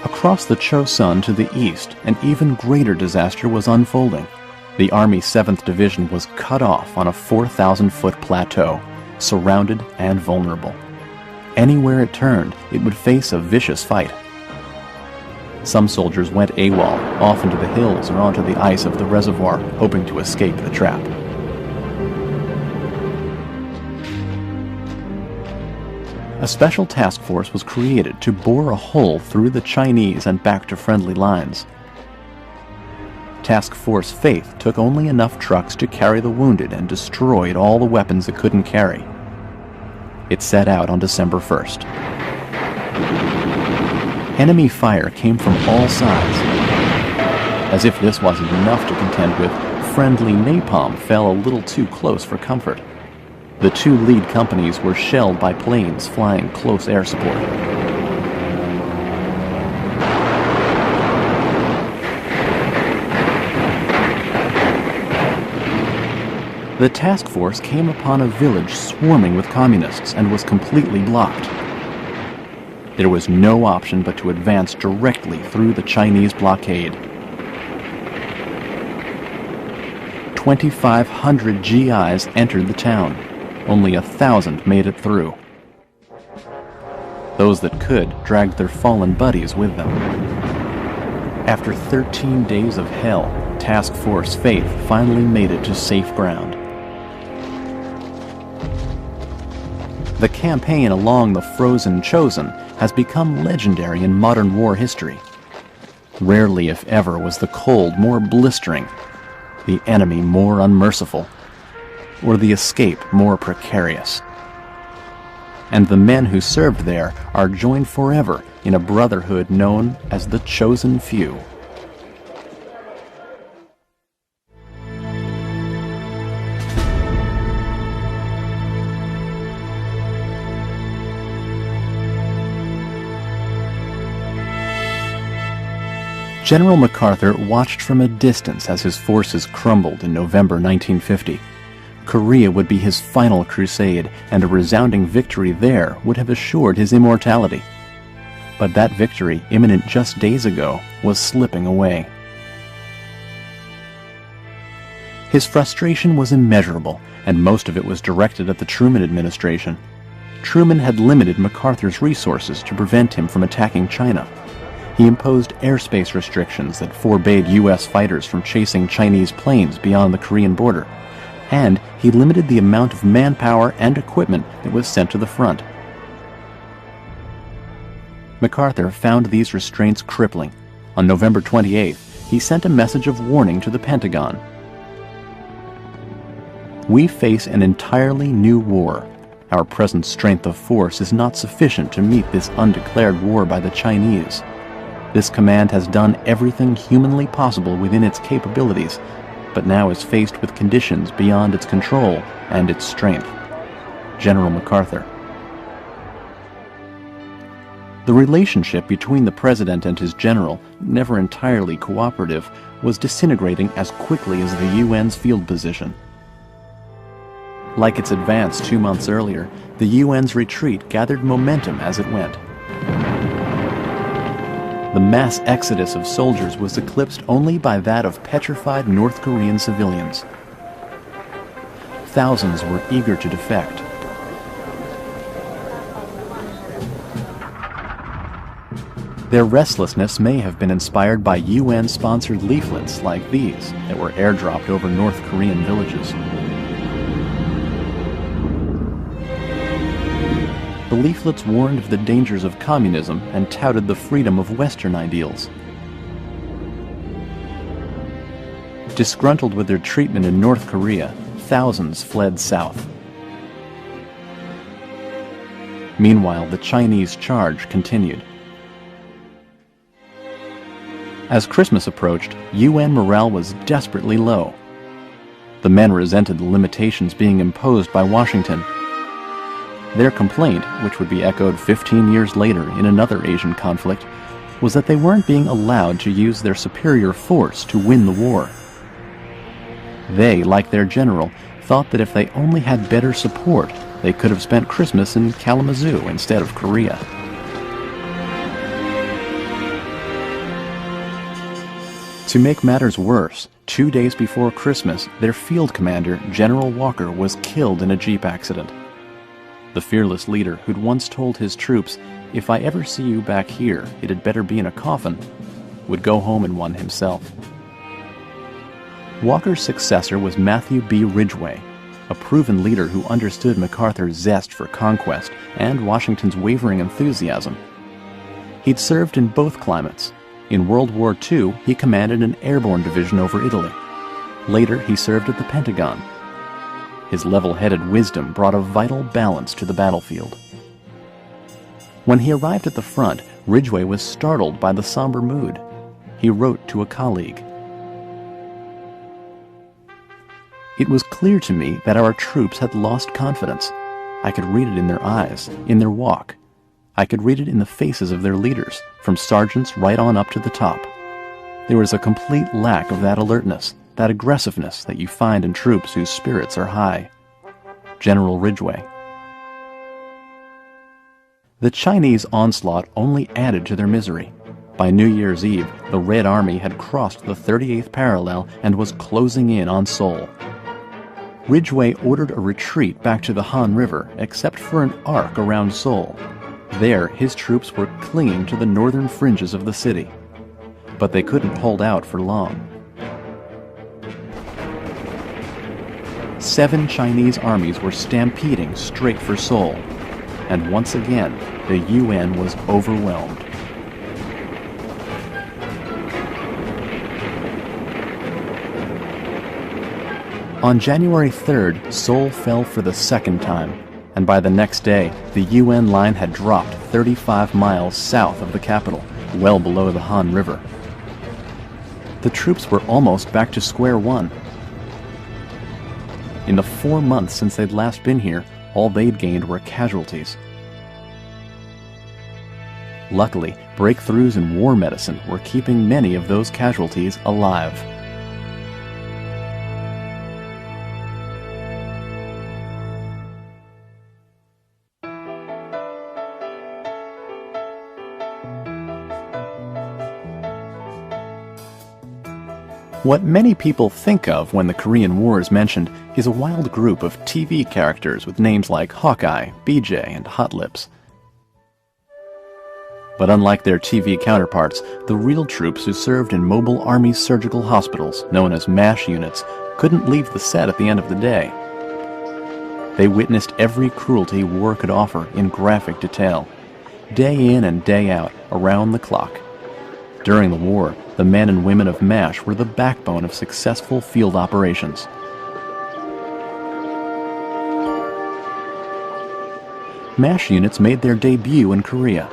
[SPEAKER 1] Across the Chosun to the east, an even greater disaster was unfolding. The Army 7th Division was cut off on a 4,000-foot plateau, surrounded and vulnerable. Anywhere it turned, it would face a vicious fight. Some soldiers went AWOL, off into the hills or onto the ice of the reservoir, hoping to escape the trap. A special task force was created to bore a hole through the Chinese and back to friendly lines. Task Force Faith took only enough trucks to carry the wounded and destroyed all the weapons it couldn't carry. It set out on December 1st. Enemy fire came from all sides. As if this wasn't enough to contend with, friendly napalm fell a little too close for comfort. The 2 lead companies were shelled by planes flying close air support. The task force came upon a village swarming with communists and was completely blocked. There was no option but to advance directly through the Chinese blockade. 2,500 GIs entered the town. Only 1,000 made it through. Those that could dragged their fallen buddies with them. After 13 days of hell, Task Force Faith finally made it to safe ground. The campaign along the frozen Chosin has become legendary in modern war history. Rarely, if ever, was the cold more blistering, the enemy more unmerciful, or the escape more precarious. And the men who served there are joined forever in a brotherhood known as the Chosen Few. General MacArthur watched from a distance as his forces crumbled in November 1950. Korea would be his final crusade, and a resounding victory there would have assured his immortality. But that victory, imminent just days ago, was slipping away. His frustration was immeasurable, and most of it was directed at the Truman administration. Truman had limited MacArthur's resources to prevent him from attacking China. He imposed airspace restrictions that forbade U.S. fighters from chasing Chinese planes beyond the Korean border, and he limited the amount of manpower and equipment that was sent to the front. MacArthur found these restraints crippling. On November 28th, he sent a message of warning to the Pentagon. "We face an entirely new war. Our present strength of force is not sufficient to meet this undeclared war by the Chinese. This command has done everything humanly possible within its capabilities, but now is faced with conditions beyond its control and its strength. General MacArthur." The relationship between the president and his general, never entirely cooperative, was disintegrating as quickly as the UN's field position. Like its advance 2 months earlier, the UN's retreat gathered momentum as it went. The mass exodus of soldiers was eclipsed only by that of petrified North Korean civilians. Thousands were eager to defect. Their restlessness may have been inspired by UN-sponsored leaflets like these that were airdropped over North Korean villages. The leaflets warned of the dangers of communism and touted the freedom of Western ideals. Disgruntled with their treatment in North Korea, thousands fled south. Meanwhile, the Chinese charge continued. As Christmas approached, UN morale was desperately low. The men resented the limitations being imposed by Washington. Their complaint, which would be echoed 15 years later in another Asian conflict, was that they weren't being allowed to use their superior force to win the war. They, like their general, thought that if they only had better support, they could have spent Christmas in Kalamazoo instead of Korea. To make matters worse, 2 days before Christmas, their field commander, General Walker, was killed in a jeep accident. The fearless leader who'd once told his troops, "If I ever see you back here, it had better be in a coffin," would go home in one himself. Walker's successor was Matthew B. Ridgway, a proven leader who understood MacArthur's zest for conquest and Washington's wavering enthusiasm. He'd served in both climates. In World War II, he commanded an airborne division over Italy. Later, he served at the Pentagon. His level-headed wisdom brought a vital balance to the battlefield. When he arrived at the front, Ridgway was startled by the somber mood. He wrote to a colleague, "It was clear to me that our troops had lost confidence. I could read it in their eyes, in their walk. I could read it in the faces of their leaders, from sergeants right on up to the top. There was a complete lack of that alertness, that aggressiveness that you find in troops whose spirits are high." General Ridgway. The Chinese onslaught only added to their misery. By New Year's Eve, the Red Army had crossed the 38th parallel and was closing in on Seoul. Ridgway ordered a retreat back to the Han River, except for an arc around Seoul. There, his troops were clinging to the northern fringes of the city. But they couldn't hold out for long. 7 Chinese armies were stampeding straight for Seoul, and once again, the UN was overwhelmed. On January 3rd, Seoul fell for the second time, and by the next day, the UN line had dropped 35 miles south of the capital, well below the Han River. The troops were almost back to square one. In the 4 months since they'd last been here, all they'd gained were casualties. Luckily, breakthroughs in war medicine were keeping many of those casualties alive. What many people think of when the Korean War is mentioned is a wild group of TV characters with names like Hawkeye, BJ, and Hot Lips. But unlike their TV counterparts, the real troops who served in mobile army surgical hospitals, known as MASH units, couldn't leave the set at the end of the day. They witnessed every cruelty war could offer in graphic detail, day in and day out, around the clock. During the war, the men and women of MASH were the backbone of successful field operations. MASH units made their debut in Korea.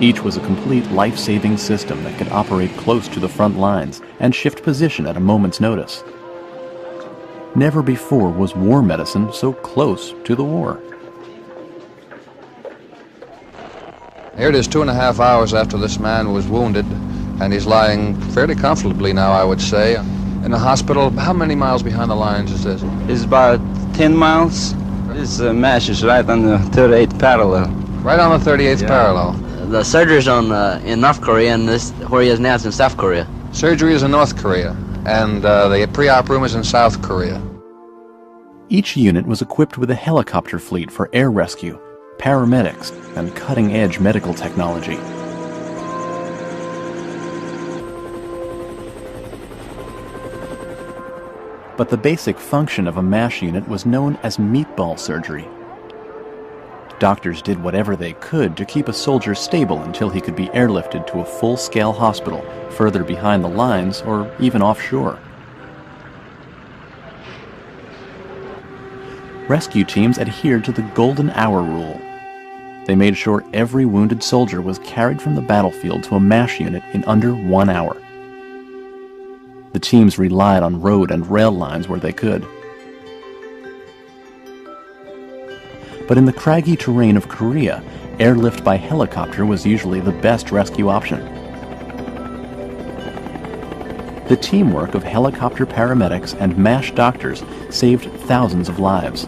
[SPEAKER 1] Each was a complete life-saving system that could operate close to the front lines and shift position at a moment's notice. Never before was war medicine so close to the war.
[SPEAKER 10] Here it is 2.5 hours after this man was wounded, and he's lying fairly comfortably now, I would say, in a hospital. How many miles behind the lines is this?
[SPEAKER 11] It's about 10 miles. This MASH is right on the 38th parallel.
[SPEAKER 10] Right on the 38th parallel.
[SPEAKER 12] The surgery's in North Korea, and this where he is now is in South Korea.
[SPEAKER 10] Surgery is in North Korea, and the pre-op room is in South Korea.
[SPEAKER 1] Each unit was equipped with a helicopter fleet for air rescue, paramedics, and cutting-edge medical technology. But the basic function of a MASH unit was known as meatball surgery. Doctors did whatever they could to keep a soldier stable until he could be airlifted to a full-scale hospital further behind the lines or even offshore. Rescue teams adhered to the golden hour rule. They made sure every wounded soldier was carried from the battlefield to a MASH unit in under 1 hour. The teams relied on road and rail lines where they could. But in the craggy terrain of Korea, airlift by helicopter was usually the best rescue option. The teamwork of helicopter paramedics and MASH doctors saved thousands of lives.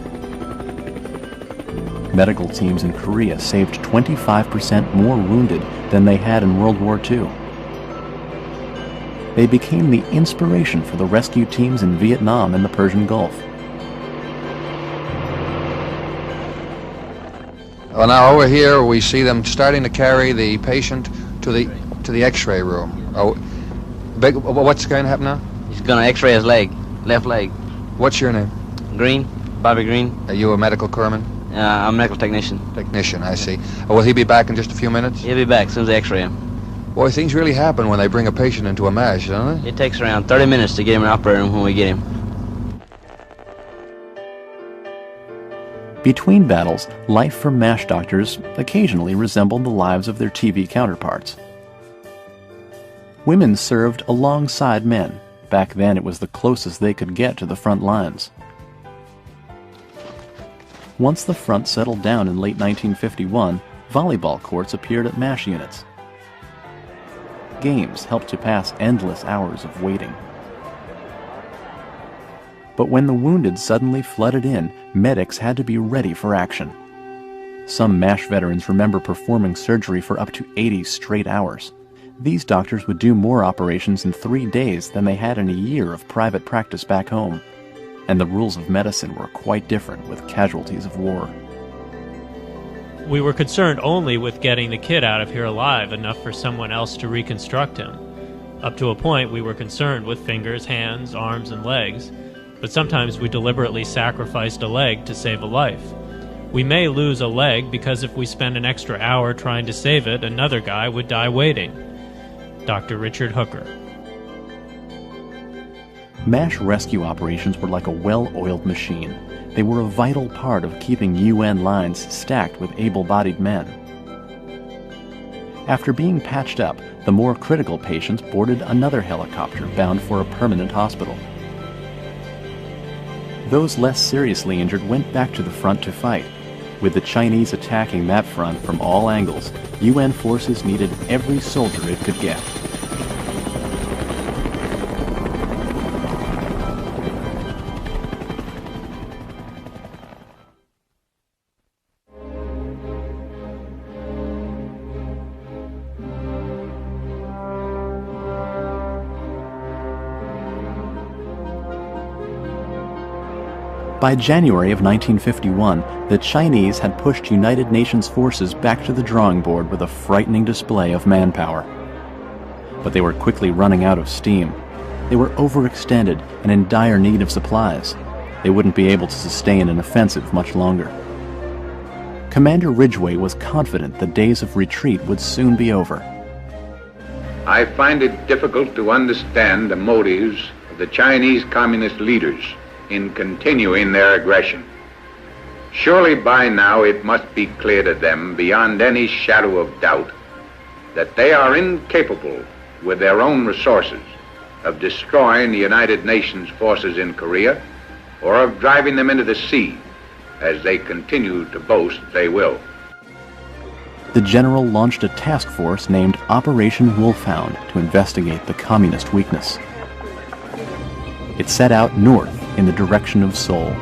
[SPEAKER 1] Medical teams in Korea saved 25% more wounded than they had in World War II. They became the inspiration for the rescue teams in Vietnam and the Persian Gulf.
[SPEAKER 10] Well, now over here we see them starting to carry the patient to the X-ray room. Oh, what's going to happen now?
[SPEAKER 12] He's going to X-ray his leg, left leg.
[SPEAKER 10] What's your name?
[SPEAKER 12] Green, Bobby Green.
[SPEAKER 10] Are you a medical corpsman?
[SPEAKER 12] I'm a medical technician.
[SPEAKER 10] Technician, I see. Will he be back in just a few minutes?
[SPEAKER 12] He'll be back as soon as they X-ray him.
[SPEAKER 10] Boy, things really happen when they bring a patient into a MASH, don't they?
[SPEAKER 12] It takes around 30 minutes to get him in the operating room when we get him.
[SPEAKER 1] Between battles, life for MASH doctors occasionally resembled the lives of their TV counterparts. Women served alongside men. Back then it was the closest they could get to the front lines. Once the front settled down in late 1951, volleyball courts appeared at MASH units. Games helped to pass endless hours of waiting. But when the wounded suddenly flooded in, medics had to be ready for action. Some MASH veterans remember performing surgery for up to 80 straight hours. These doctors would do more operations in 3 days than they had in a year of private practice back home. And the rules of medicine were quite different with casualties of war.
[SPEAKER 13] We were concerned only with getting the kid out of here alive, enough for someone else to reconstruct him. Up to a point, we were concerned with fingers, hands, arms, and legs, but sometimes we deliberately sacrificed a leg to save a life. We may lose a leg because if we spend an extra hour trying to save it, another guy would die waiting. Dr. Richard Hooker.
[SPEAKER 1] MASH rescue operations were like a well-oiled machine. They were a vital part of keeping UN lines stacked with able-bodied men. After being patched up, the more critical patients boarded another helicopter bound for a permanent hospital. Those less seriously injured went back to the front to fight. With the Chinese attacking that front from all angles, UN forces needed every soldier it could get. By January of 1951, the Chinese had pushed United Nations forces back to the drawing board with a frightening display of manpower. But they were quickly running out of steam. They were overextended and in dire need of supplies. They wouldn't be able to sustain an offensive much longer. Commander Ridgway was confident the days of retreat would soon be over.
[SPEAKER 14] I find it difficult to understand the motives of the Chinese Communist leaders in continuing their aggression. Surely by now it must be clear to them beyond any shadow of doubt that they are incapable with their own resources of destroying the United Nations forces in Korea or of driving them into the sea, as they continue to boast they will.
[SPEAKER 1] The general launched a task force named Operation Wolfhound to investigate the communist weakness. It set out north in the direction of Seoul.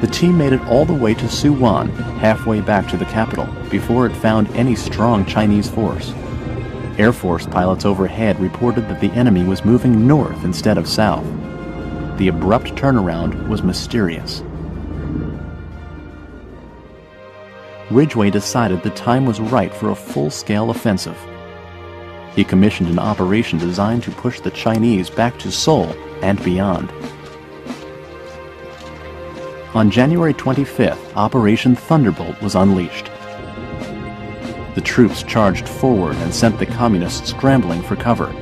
[SPEAKER 1] The team made it all the way to Suwon, halfway back to the capital, before it found any strong Chinese force. Air Force pilots overhead reported that the enemy was moving north instead of south. The abrupt turnaround was mysterious. Ridgway decided the time was right for a full-scale offensive. He commissioned an operation designed to push the Chinese back to Seoul and beyond. On January 25th, Operation Thunderbolt was unleashed. The troops charged forward and sent the communists scrambling for cover.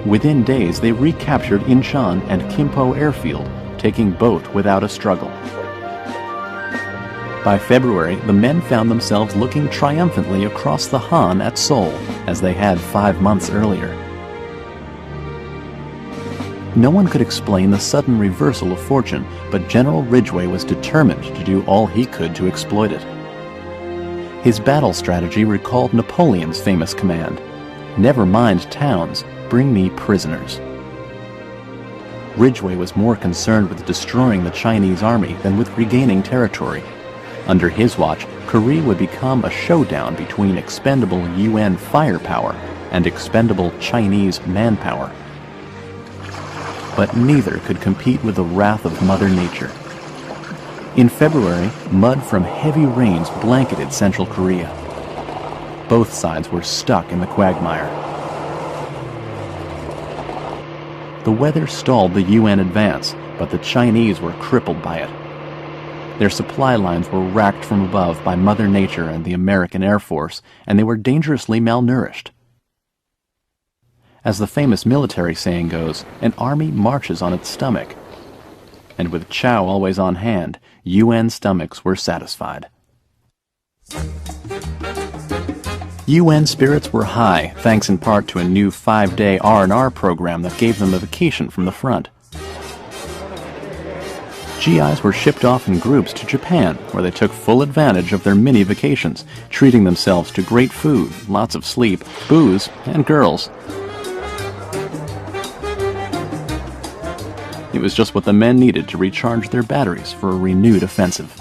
[SPEAKER 1] Within days, they recaptured Incheon and Kimpo airfield, taking both without a struggle. By February, the men found themselves looking triumphantly across the Han at Seoul, as they had 5 months earlier. No one could explain the sudden reversal of fortune, but General Ridgway was determined to do all he could to exploit it. His battle strategy recalled Napoleon's famous command, "Never mind towns, bring me prisoners." Ridgway was more concerned with destroying the Chinese army than with regaining territory. Under his watch, Korea would become a showdown between expendable UN firepower and expendable Chinese manpower. But neither could compete with the wrath of Mother Nature. In February, mud from heavy rains blanketed central Korea. Both sides were stuck in the quagmire. The weather stalled the UN advance, but the Chinese were crippled by it. Their supply lines were racked from above by Mother Nature and the American Air Force, and they were dangerously malnourished. As the famous military saying goes, an army marches on its stomach. And with chow always on hand, UN stomachs were satisfied. UN spirits were high, thanks in part to a new 5-day R&R program that gave them a vacation from the front. GIs were shipped off in groups to Japan, where they took full advantage of their mini vacations, treating themselves to great food, lots of sleep, booze, and girls. It was just what the men needed to recharge their batteries for a renewed offensive.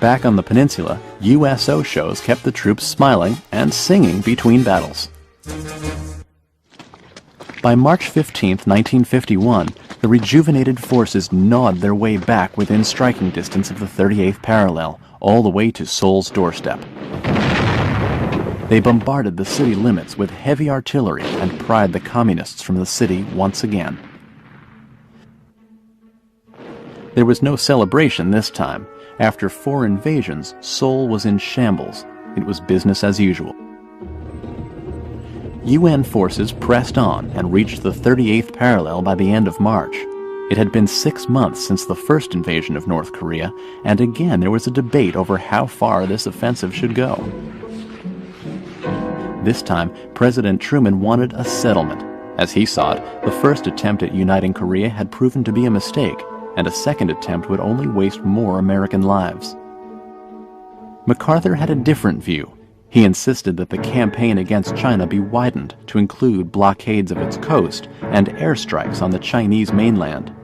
[SPEAKER 1] Back on the peninsula, USO shows kept the troops smiling and singing between battles. By March 15, 1951, the rejuvenated forces gnawed their way back within striking distance of the 38th parallel, all the way to Seoul's doorstep. They bombarded the city limits with heavy artillery and pried the communists from the city once again. There was no celebration this time. After 4 invasions, Seoul was in shambles. It was business as usual. UN forces pressed on and reached the 38th parallel by the end of March. It had been 6 months since the first invasion of North Korea, and again there was a debate over how far this offensive should go. This time, President Truman wanted a settlement. As he saw it, the first attempt at uniting Korea had proven to be a mistake, and a second attempt would only waste more American lives. MacArthur had a different view. He insisted that the campaign against China be widened to include blockades of its coast and airstrikes on the Chinese mainland.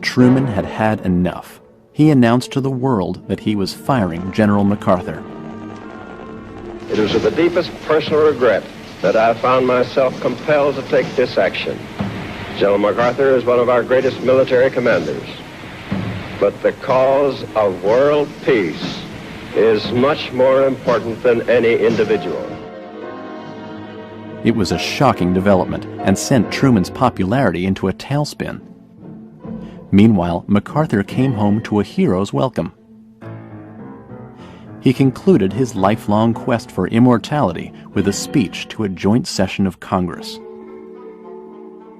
[SPEAKER 1] Truman had had enough. He announced to the world that he was firing General MacArthur.
[SPEAKER 2] It is with the deepest personal regret that I found myself compelled to take this action. General MacArthur is one of our greatest military commanders. But the cause of world peace is much more important than any individual.
[SPEAKER 1] It was a shocking development and sent Truman's popularity into a tailspin. Meanwhile, MacArthur came home to a hero's welcome. He concluded his lifelong quest for immortality with a speech to a joint session of Congress.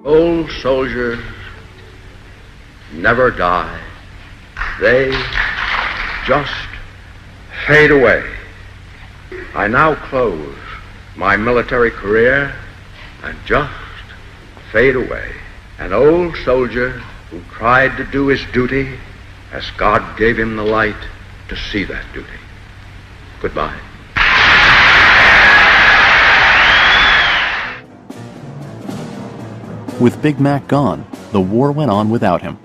[SPEAKER 15] Old soldiers never die. They just fade away. I now close my military career and just fade away. An old soldier who tried to do his duty as God gave him the light to see that duty. Goodbye.
[SPEAKER 1] With Big Mac gone, the war went on without him.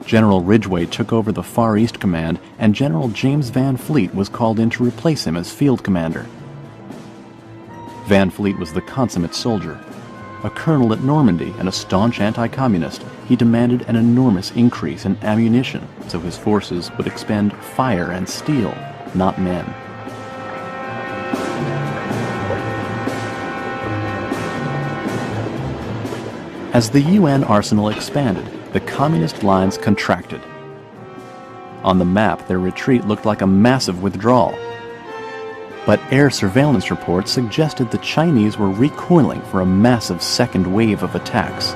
[SPEAKER 1] General Ridgway took over the Far East Command, and General James Van Fleet was called in to replace him as field commander. Van Fleet was the consummate soldier. A colonel at Normandy and a staunch anti-communist, he demanded an enormous increase in ammunition so his forces would expend fire and steel, not men. As the UN arsenal expanded, the communist lines contracted. On the map, their retreat looked like a massive withdrawal. But air surveillance reports suggested the Chinese were recoiling for a massive second wave of attacks.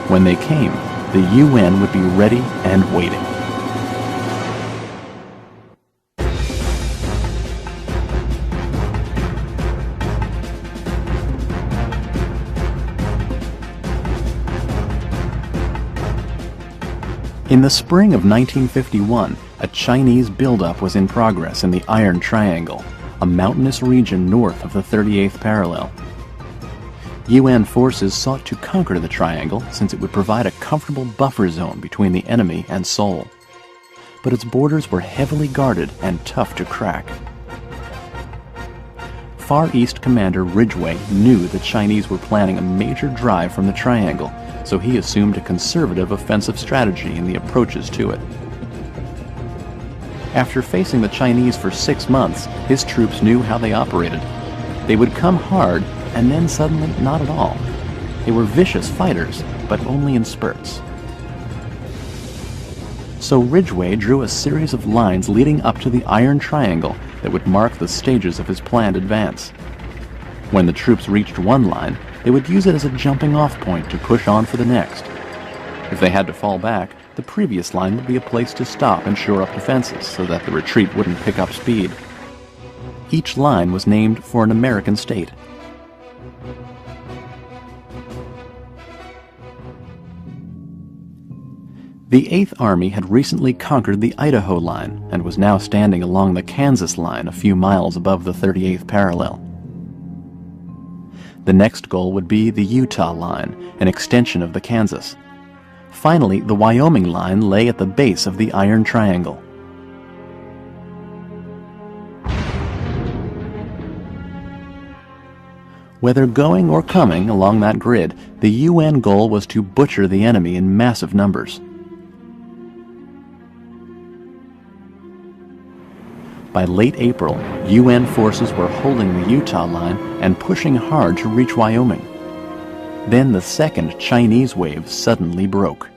[SPEAKER 1] When they came, the UN would be ready and waiting. In the spring of 1951, a Chinese buildup was in progress in the Iron Triangle, a mountainous region north of the 38th parallel. UN forces sought to conquer the triangle since it would provide a comfortable buffer zone between the enemy and Seoul. But its borders were heavily guarded and tough to crack. Far East Commander Ridgway knew the Chinese were planning a major drive from the triangle, so he assumed a conservative offensive strategy in the approaches to it. After facing the Chinese for 6 months, his troops knew how they operated. They would come hard, and then suddenly not at all. They were vicious fighters, but only in spurts. So Ridgway drew a series of lines leading up to the Iron Triangle that would mark the stages of his planned advance. When the troops reached one line, they would use it as a jumping-off point to push on for the next. If they had to fall back, the previous line would be a place to stop and shore up defenses so that the retreat wouldn't pick up speed. Each line was named for an American state. The 8th Army had recently conquered the Idaho line and was now standing along the Kansas line a few miles above the 38th parallel. The next goal would be the Utah line, an extension of the Kansas. Finally, the Wyoming line lay at the base of the Iron Triangle. Whether going or coming along that grid, the UN goal was to butcher the enemy in massive numbers. By late April, UN forces were holding the Utah line and pushing hard to reach Wyoming. Then the second Chinese wave suddenly broke.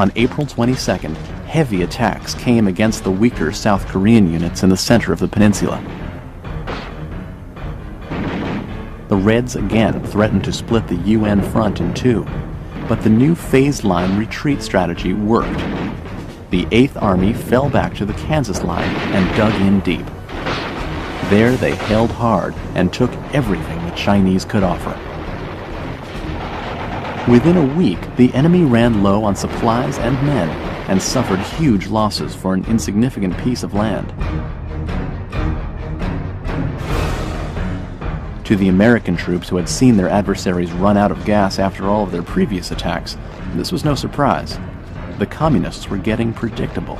[SPEAKER 1] On April 22nd, heavy attacks came against the weaker South Korean units in the center of the peninsula. The Reds again threatened to split the UN front in two, but the new phased line retreat strategy worked. The 8th Army fell back to the Kansas line and dug in deep. There they held hard and took everything the Chinese could offer. Within a week, the enemy ran low on supplies and men and suffered huge losses for an insignificant piece of land. To the American troops who had seen their adversaries run out of gas after all of their previous attacks, this was no surprise. The Communists were getting predictable.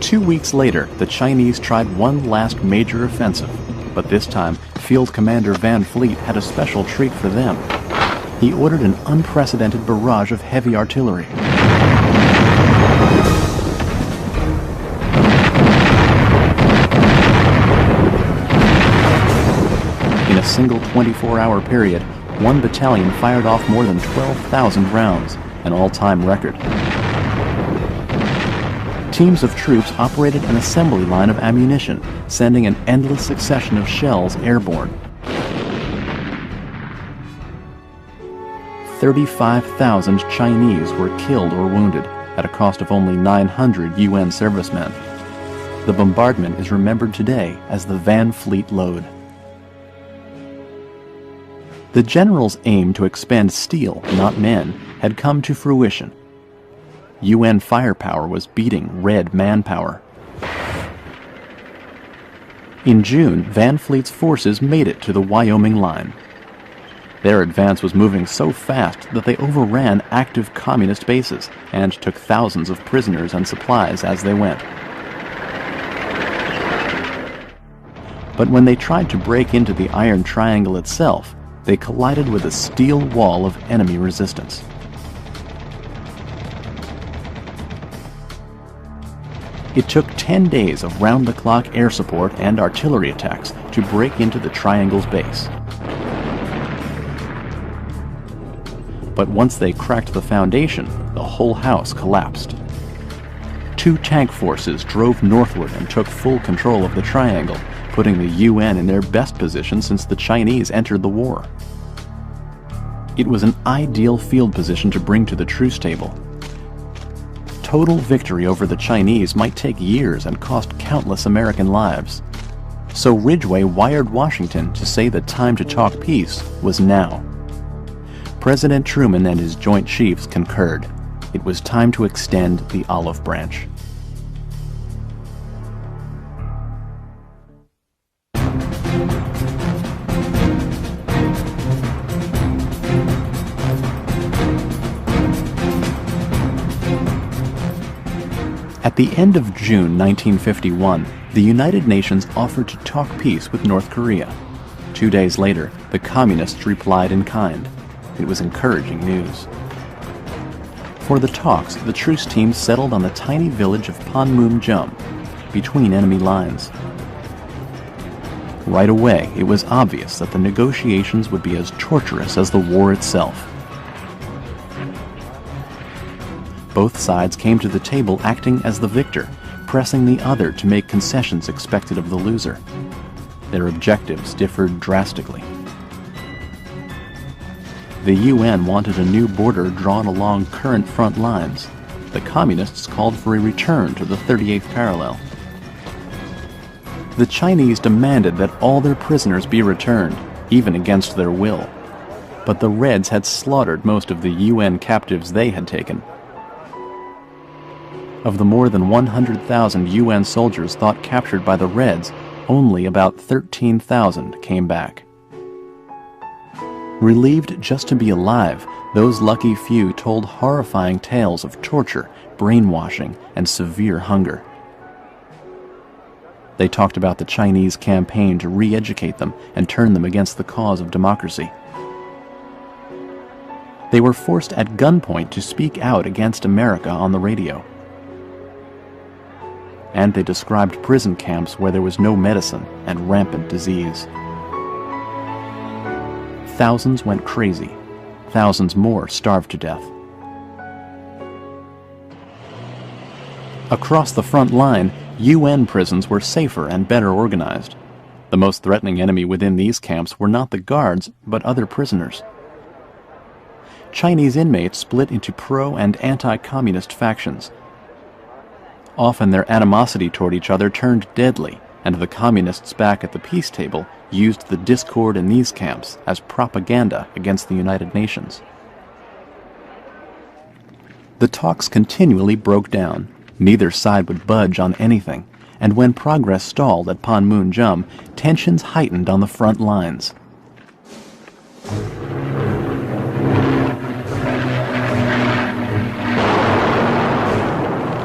[SPEAKER 1] 2 weeks later, the Chinese tried one last major offensive, but this time, Field Commander Van Fleet had a special treat for them. He ordered an unprecedented barrage of heavy artillery. In a single 24-hour period, one battalion fired off more than 12,000 rounds, an all-time record. Teams of troops operated an assembly line of ammunition, sending an endless succession of shells airborne. 35,000 Chinese were killed or wounded, at a cost of only 900 UN servicemen. The bombardment is remembered today as the Van Fleet Load. The general's aim to expend steel, not men, had come to fruition. UN firepower was beating Red manpower. In June, Van Fleet's forces made it to the Wyoming line. Their advance was moving so fast that they overran active communist bases and took thousands of prisoners and supplies as they went. But when they tried to break into the Iron Triangle itself, they collided with a steel wall of enemy resistance. It took 10 days of round-the-clock air support and artillery attacks to break into the Triangle's base. But once they cracked the foundation, the whole house collapsed. 2 tank forces drove northward and took full control of the Triangle, putting the UN in their best position since the Chinese entered the war. It was an ideal field position to bring to the truce table. Total victory over the Chinese might take years and cost countless American lives. So Ridgway wired Washington to say the time to talk peace was now. President Truman and his Joint Chiefs concurred. It was time to extend the olive branch. At the end of June 1951, the United Nations offered to talk peace with North Korea. 2 days later, the Communists replied in kind. It was encouraging news. For the talks, the truce team settled on the tiny village of Panmunjom, between enemy lines. Right away, it was obvious that the negotiations would be as torturous as the war itself. Both sides came to the table acting as the victor, pressing the other to make concessions expected of the loser. Their objectives differed drastically. The UN wanted a new border drawn along current front lines. The Communists called for a return to the 38th parallel. The Chinese demanded that all their prisoners be returned, even against their will. But the Reds had slaughtered most of the UN captives they had taken. Of the more than 100,000 UN soldiers thought captured by the Reds, only about 13,000 came back. Relieved just to be alive, those lucky few told horrifying tales of torture, brainwashing, and severe hunger. They talked about the Chinese campaign to re-educate them and turn them against the cause of democracy. They were forced at gunpoint to speak out against America on the radio. And they described prison camps where there was no medicine and rampant disease. Thousands went crazy. Thousands more starved to death. Across the front line, UN prisons were safer and better organized. The most threatening enemy within these camps were not the guards, but other prisoners. Chinese inmates split into pro- and anti-communist factions. Often their animosity toward each other turned deadly, and the communists back at the peace table used the discord in these camps as propaganda against the United Nations. The talks continually broke down. Neither side would budge on anything, and when progress stalled at Panmunjom, tensions heightened on the front lines.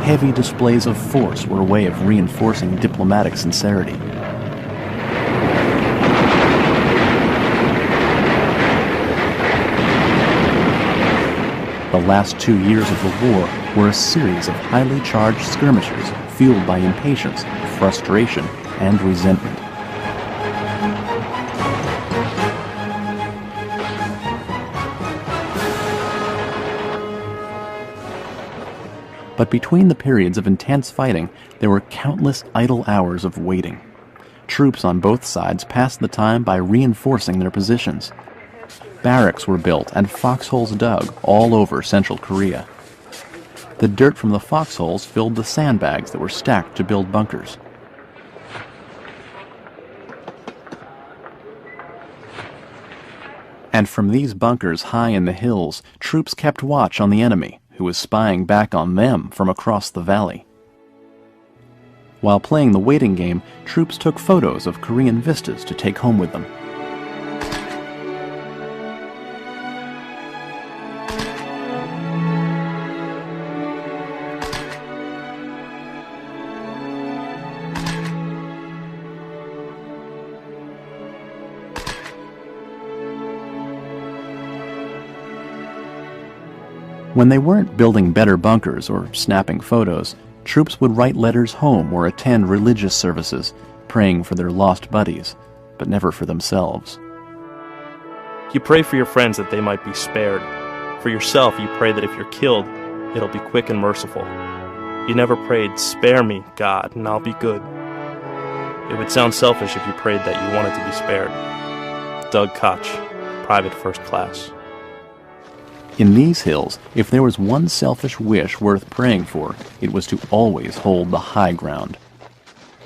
[SPEAKER 1] Heavy displays of force were a way of reinforcing diplomatic sincerity. The last 2 years of the war were a series of highly charged skirmishes fueled by impatience, frustration, and resentment. But between the periods of intense fighting, there were countless idle hours of waiting. Troops on both sides passed the time by reinforcing their positions. Barracks were built and foxholes dug all over Central Korea. The dirt from the foxholes filled the sandbags that were stacked to build bunkers. And from these bunkers high in the hills, troops kept watch on the enemy, who was spying back on them from across the valley. While playing the waiting game, troops took photos of Korean vistas to take home with them. When they weren't building better bunkers or snapping photos, troops would write letters home or attend religious services, praying for their lost buddies, but never for themselves.
[SPEAKER 16] You pray for your friends that they might be spared. For yourself, you pray that if you're killed, it'll be quick and merciful. You never prayed, "Spare me, God, and I'll be good." It would sound selfish if you prayed that you wanted to be spared. Doug Koch, Private First Class.
[SPEAKER 1] In these hills, if there was one selfish wish worth praying for, it was to always hold the high ground.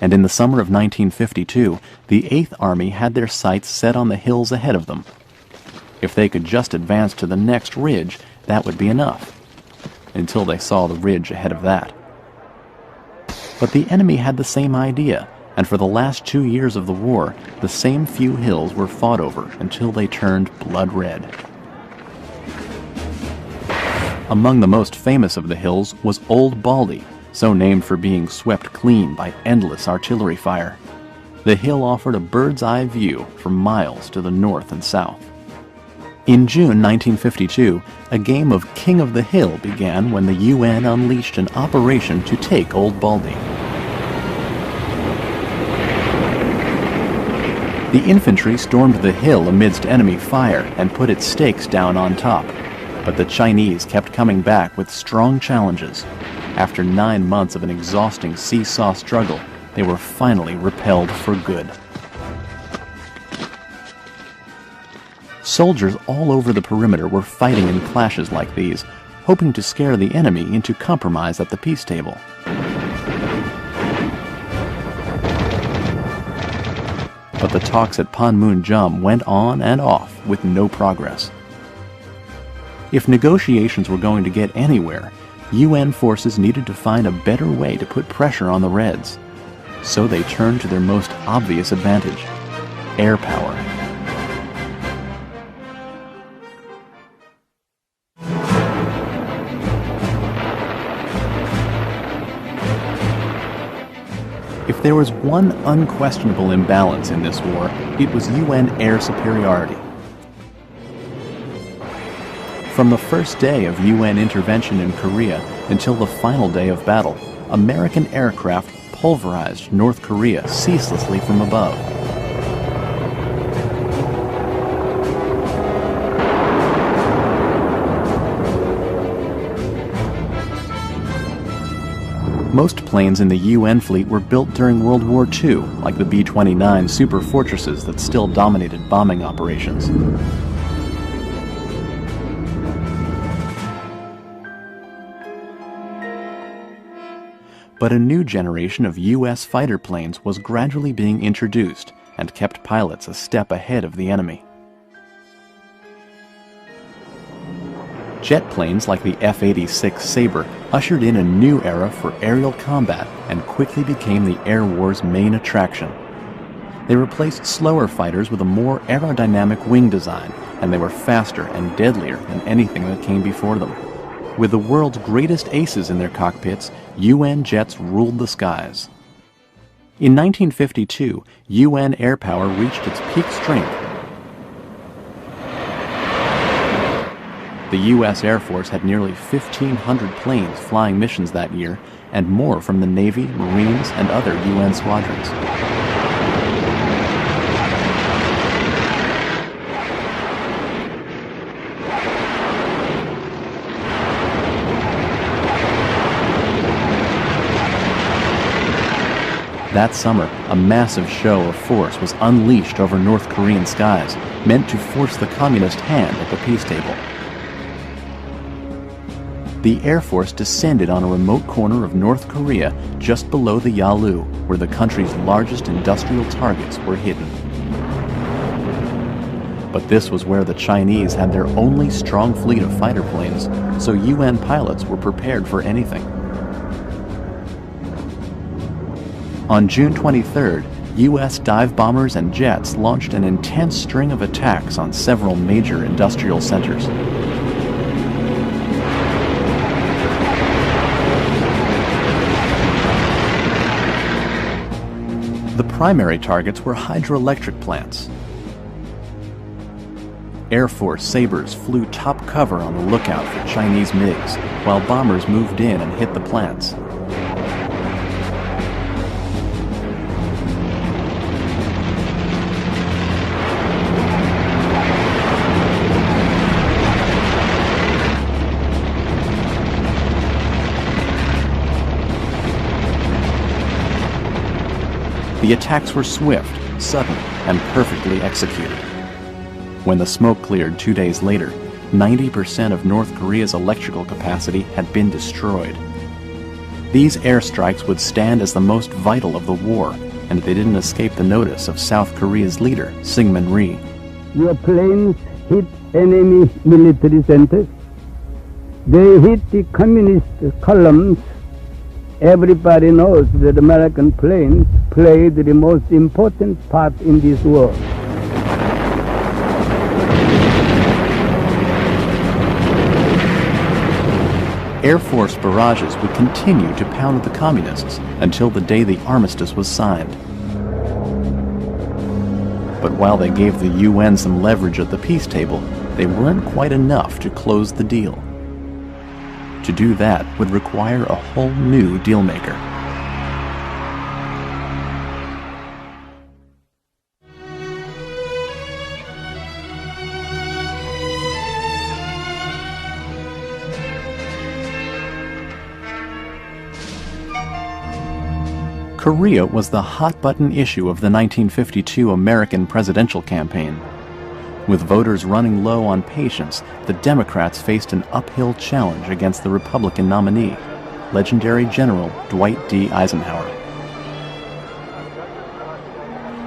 [SPEAKER 1] And in the summer of 1952, the 8th Army had their sights set on the hills ahead of them. If they could just advance to the next ridge, that would be enough, until they saw the ridge ahead of that. But the enemy had the same idea, and for the last 2 years of the war, the same few hills were fought over until they turned blood red. Among the most famous of the hills was Old Baldy, so named for being swept clean by endless artillery fire. The hill offered a bird's-eye view for miles to the north and south. In June 1952, a game of King of the Hill began when the UN unleashed an operation to take Old Baldy. The infantry stormed the hill amidst enemy fire and put its stakes down on top. But the Chinese kept coming back with strong challenges. After 9 months of an exhausting seesaw struggle, they were finally repelled for good. Soldiers all over the perimeter were fighting in clashes like these, hoping to scare the enemy into compromise at the peace table. But the talks at Panmunjom went on and off with no progress. If negotiations were going to get anywhere, UN forces needed to find a better way to put pressure on the Reds. So they turned to their most obvious advantage: air power. If there was one unquestionable imbalance in this war, it was UN air superiority. From the first day of UN intervention in Korea until the final day of battle, American aircraft pulverized North Korea ceaselessly from above. planes in the UN fleet were built during World War II, like the B-29 super fortresses that still dominated bombing operations. But a new generation of U.S. fighter planes was gradually being introduced and kept pilots a step ahead of the enemy. Jet planes like the F-86 Sabre ushered in a new era for aerial combat and quickly became the air war's main attraction. They replaced slower fighters with a more aerodynamic wing design, and they were faster and deadlier than anything that came before them. With the world's greatest aces in their cockpits, UN jets ruled the skies. In 1952, UN air power reached its peak strength. The U.S. Air Force had nearly 1,500 planes flying missions that year, and more from the Navy, Marines, and other UN squadrons. That summer, a massive show of force was unleashed over North Korean skies, meant to force the communist hand at the peace table. The Air Force descended on a remote corner of North Korea just below the Yalu, where the country's largest industrial targets were hidden. But this was where the Chinese had their only strong fleet of fighter planes, so UN pilots were prepared for anything. On June 23rd, U.S. dive bombers and jets launched an intense string of attacks on several major industrial centers. The primary targets were hydroelectric plants. Air Force Sabres flew top cover on the lookout for Chinese MiGs, while bombers moved in and hit the plants. The attacks were swift, sudden, and perfectly executed. When the smoke cleared 2 days later, 90% of North Korea's electrical capacity had been destroyed. These airstrikes would stand as the most vital of the war, and they didn't escape the notice of South Korea's leader, Syngman Rhee.
[SPEAKER 17] Your planes hit enemy military centers. They hit the communist columns. Everybody knows that American planes play the most important part in this war.
[SPEAKER 1] Air Force barrages would continue to pound the communists until the day the armistice was signed. But while they gave the UN some leverage at the peace table, they weren't quite enough to close the deal. To do that would require a whole new dealmaker. Korea was the hot-button issue of the 1952 American presidential campaign. With voters running low on patience, the Democrats faced an uphill challenge against the Republican nominee, legendary General Dwight D. Eisenhower.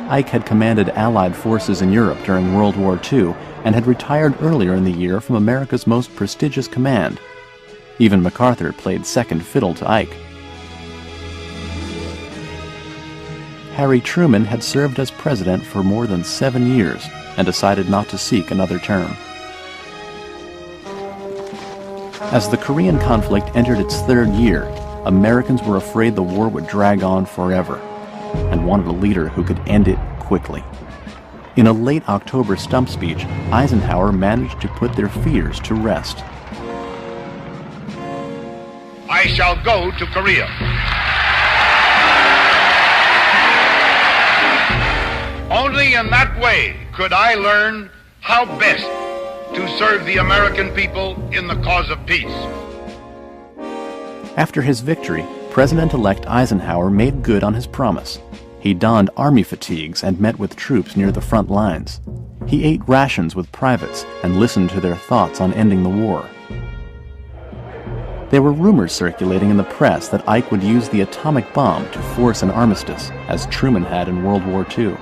[SPEAKER 1] Ike had commanded Allied forces in Europe during World War II and had retired earlier in the year from America's most prestigious command. Even MacArthur played second fiddle to Ike. Harry Truman had served as president for more than 7 years and decided not to seek another term. As the Korean conflict entered its third year, Americans were afraid the war would drag on forever and wanted a leader who could end it quickly. In a late October stump speech, Eisenhower managed to put their fears to rest.
[SPEAKER 18] I shall go to Korea. Only in that way could I learn how best to serve the American people in the cause of peace.
[SPEAKER 1] After his victory, President-elect Eisenhower made good on his promise. He donned army fatigues and met with troops near the front lines. He ate rations with privates and listened to their thoughts on ending the war. There were rumors circulating in the press that Ike would use the atomic bomb to force an armistice, as Truman had in World War II.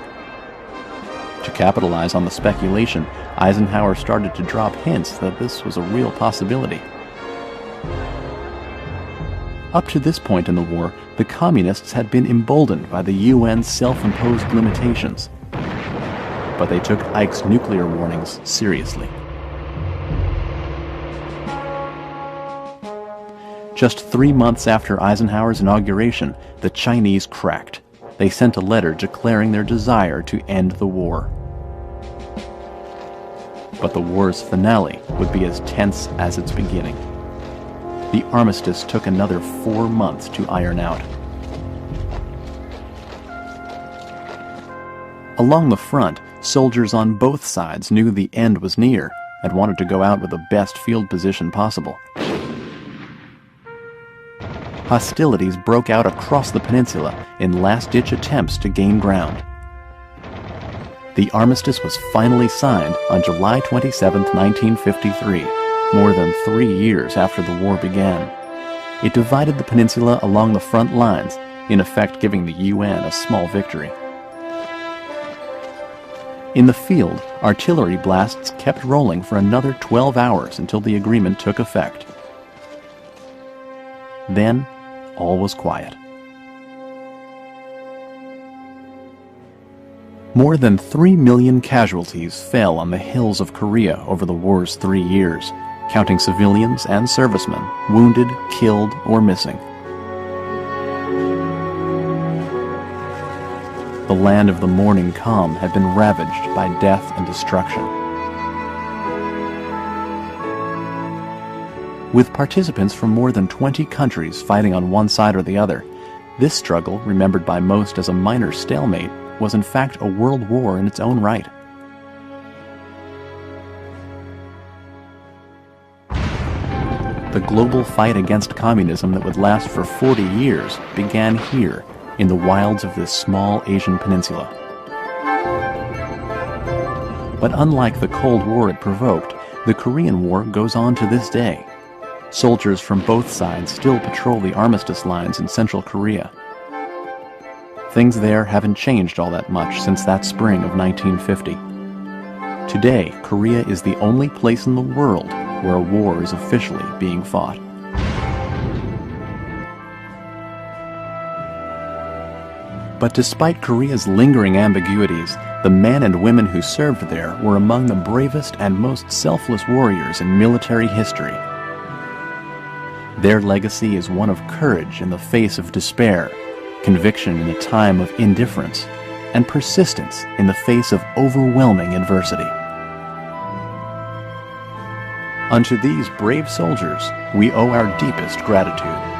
[SPEAKER 1] To capitalize on the speculation, Eisenhower started to drop hints that this was a real possibility. Up to this point in the war, the Communists had been emboldened by the UN's self-imposed limitations. But they took Ike's nuclear warnings seriously. Just 3 months after Eisenhower's inauguration, the Chinese cracked. They sent a letter declaring their desire to end the war. But the war's finale would be as tense as its beginning. The armistice took another 4 months to iron out. Along the front, soldiers on both sides knew the end was near and wanted to go out with the best field position possible. Hostilities broke out across the peninsula in last-ditch attempts to gain ground. The armistice was finally signed on July 27, 1953, more than 3 years after the war began. It divided the peninsula along the front lines, in effect giving the UN a small victory. In the field, artillery blasts kept rolling for another 12 hours until the agreement took effect. Then, all was quiet. More than 3 million casualties fell on the hills of Korea over the war's 3 years, counting civilians and servicemen, wounded, killed, or missing. The land of the morning calm had been ravaged by death and destruction. With participants from more than 20 countries fighting on one side or the other, this struggle, remembered by most as a minor stalemate, was in fact a world war in its own right. The global fight against communism that would last for 40 years began here, in the wilds of this small Asian peninsula. But unlike the Cold War it provoked, the Korean War goes on to this day. Soldiers from both sides still patrol the armistice lines in Central Korea. Things there haven't changed all that much since that spring of 1950. Today, Korea is the only place in the world where a war is officially being fought. But despite Korea's lingering ambiguities, the men and women who served there were among the bravest and most selfless warriors in military history. Their legacy is one of courage in the face of despair, conviction in a time of indifference, and persistence in the face of overwhelming adversity. Unto these brave soldiers, we owe our deepest gratitude.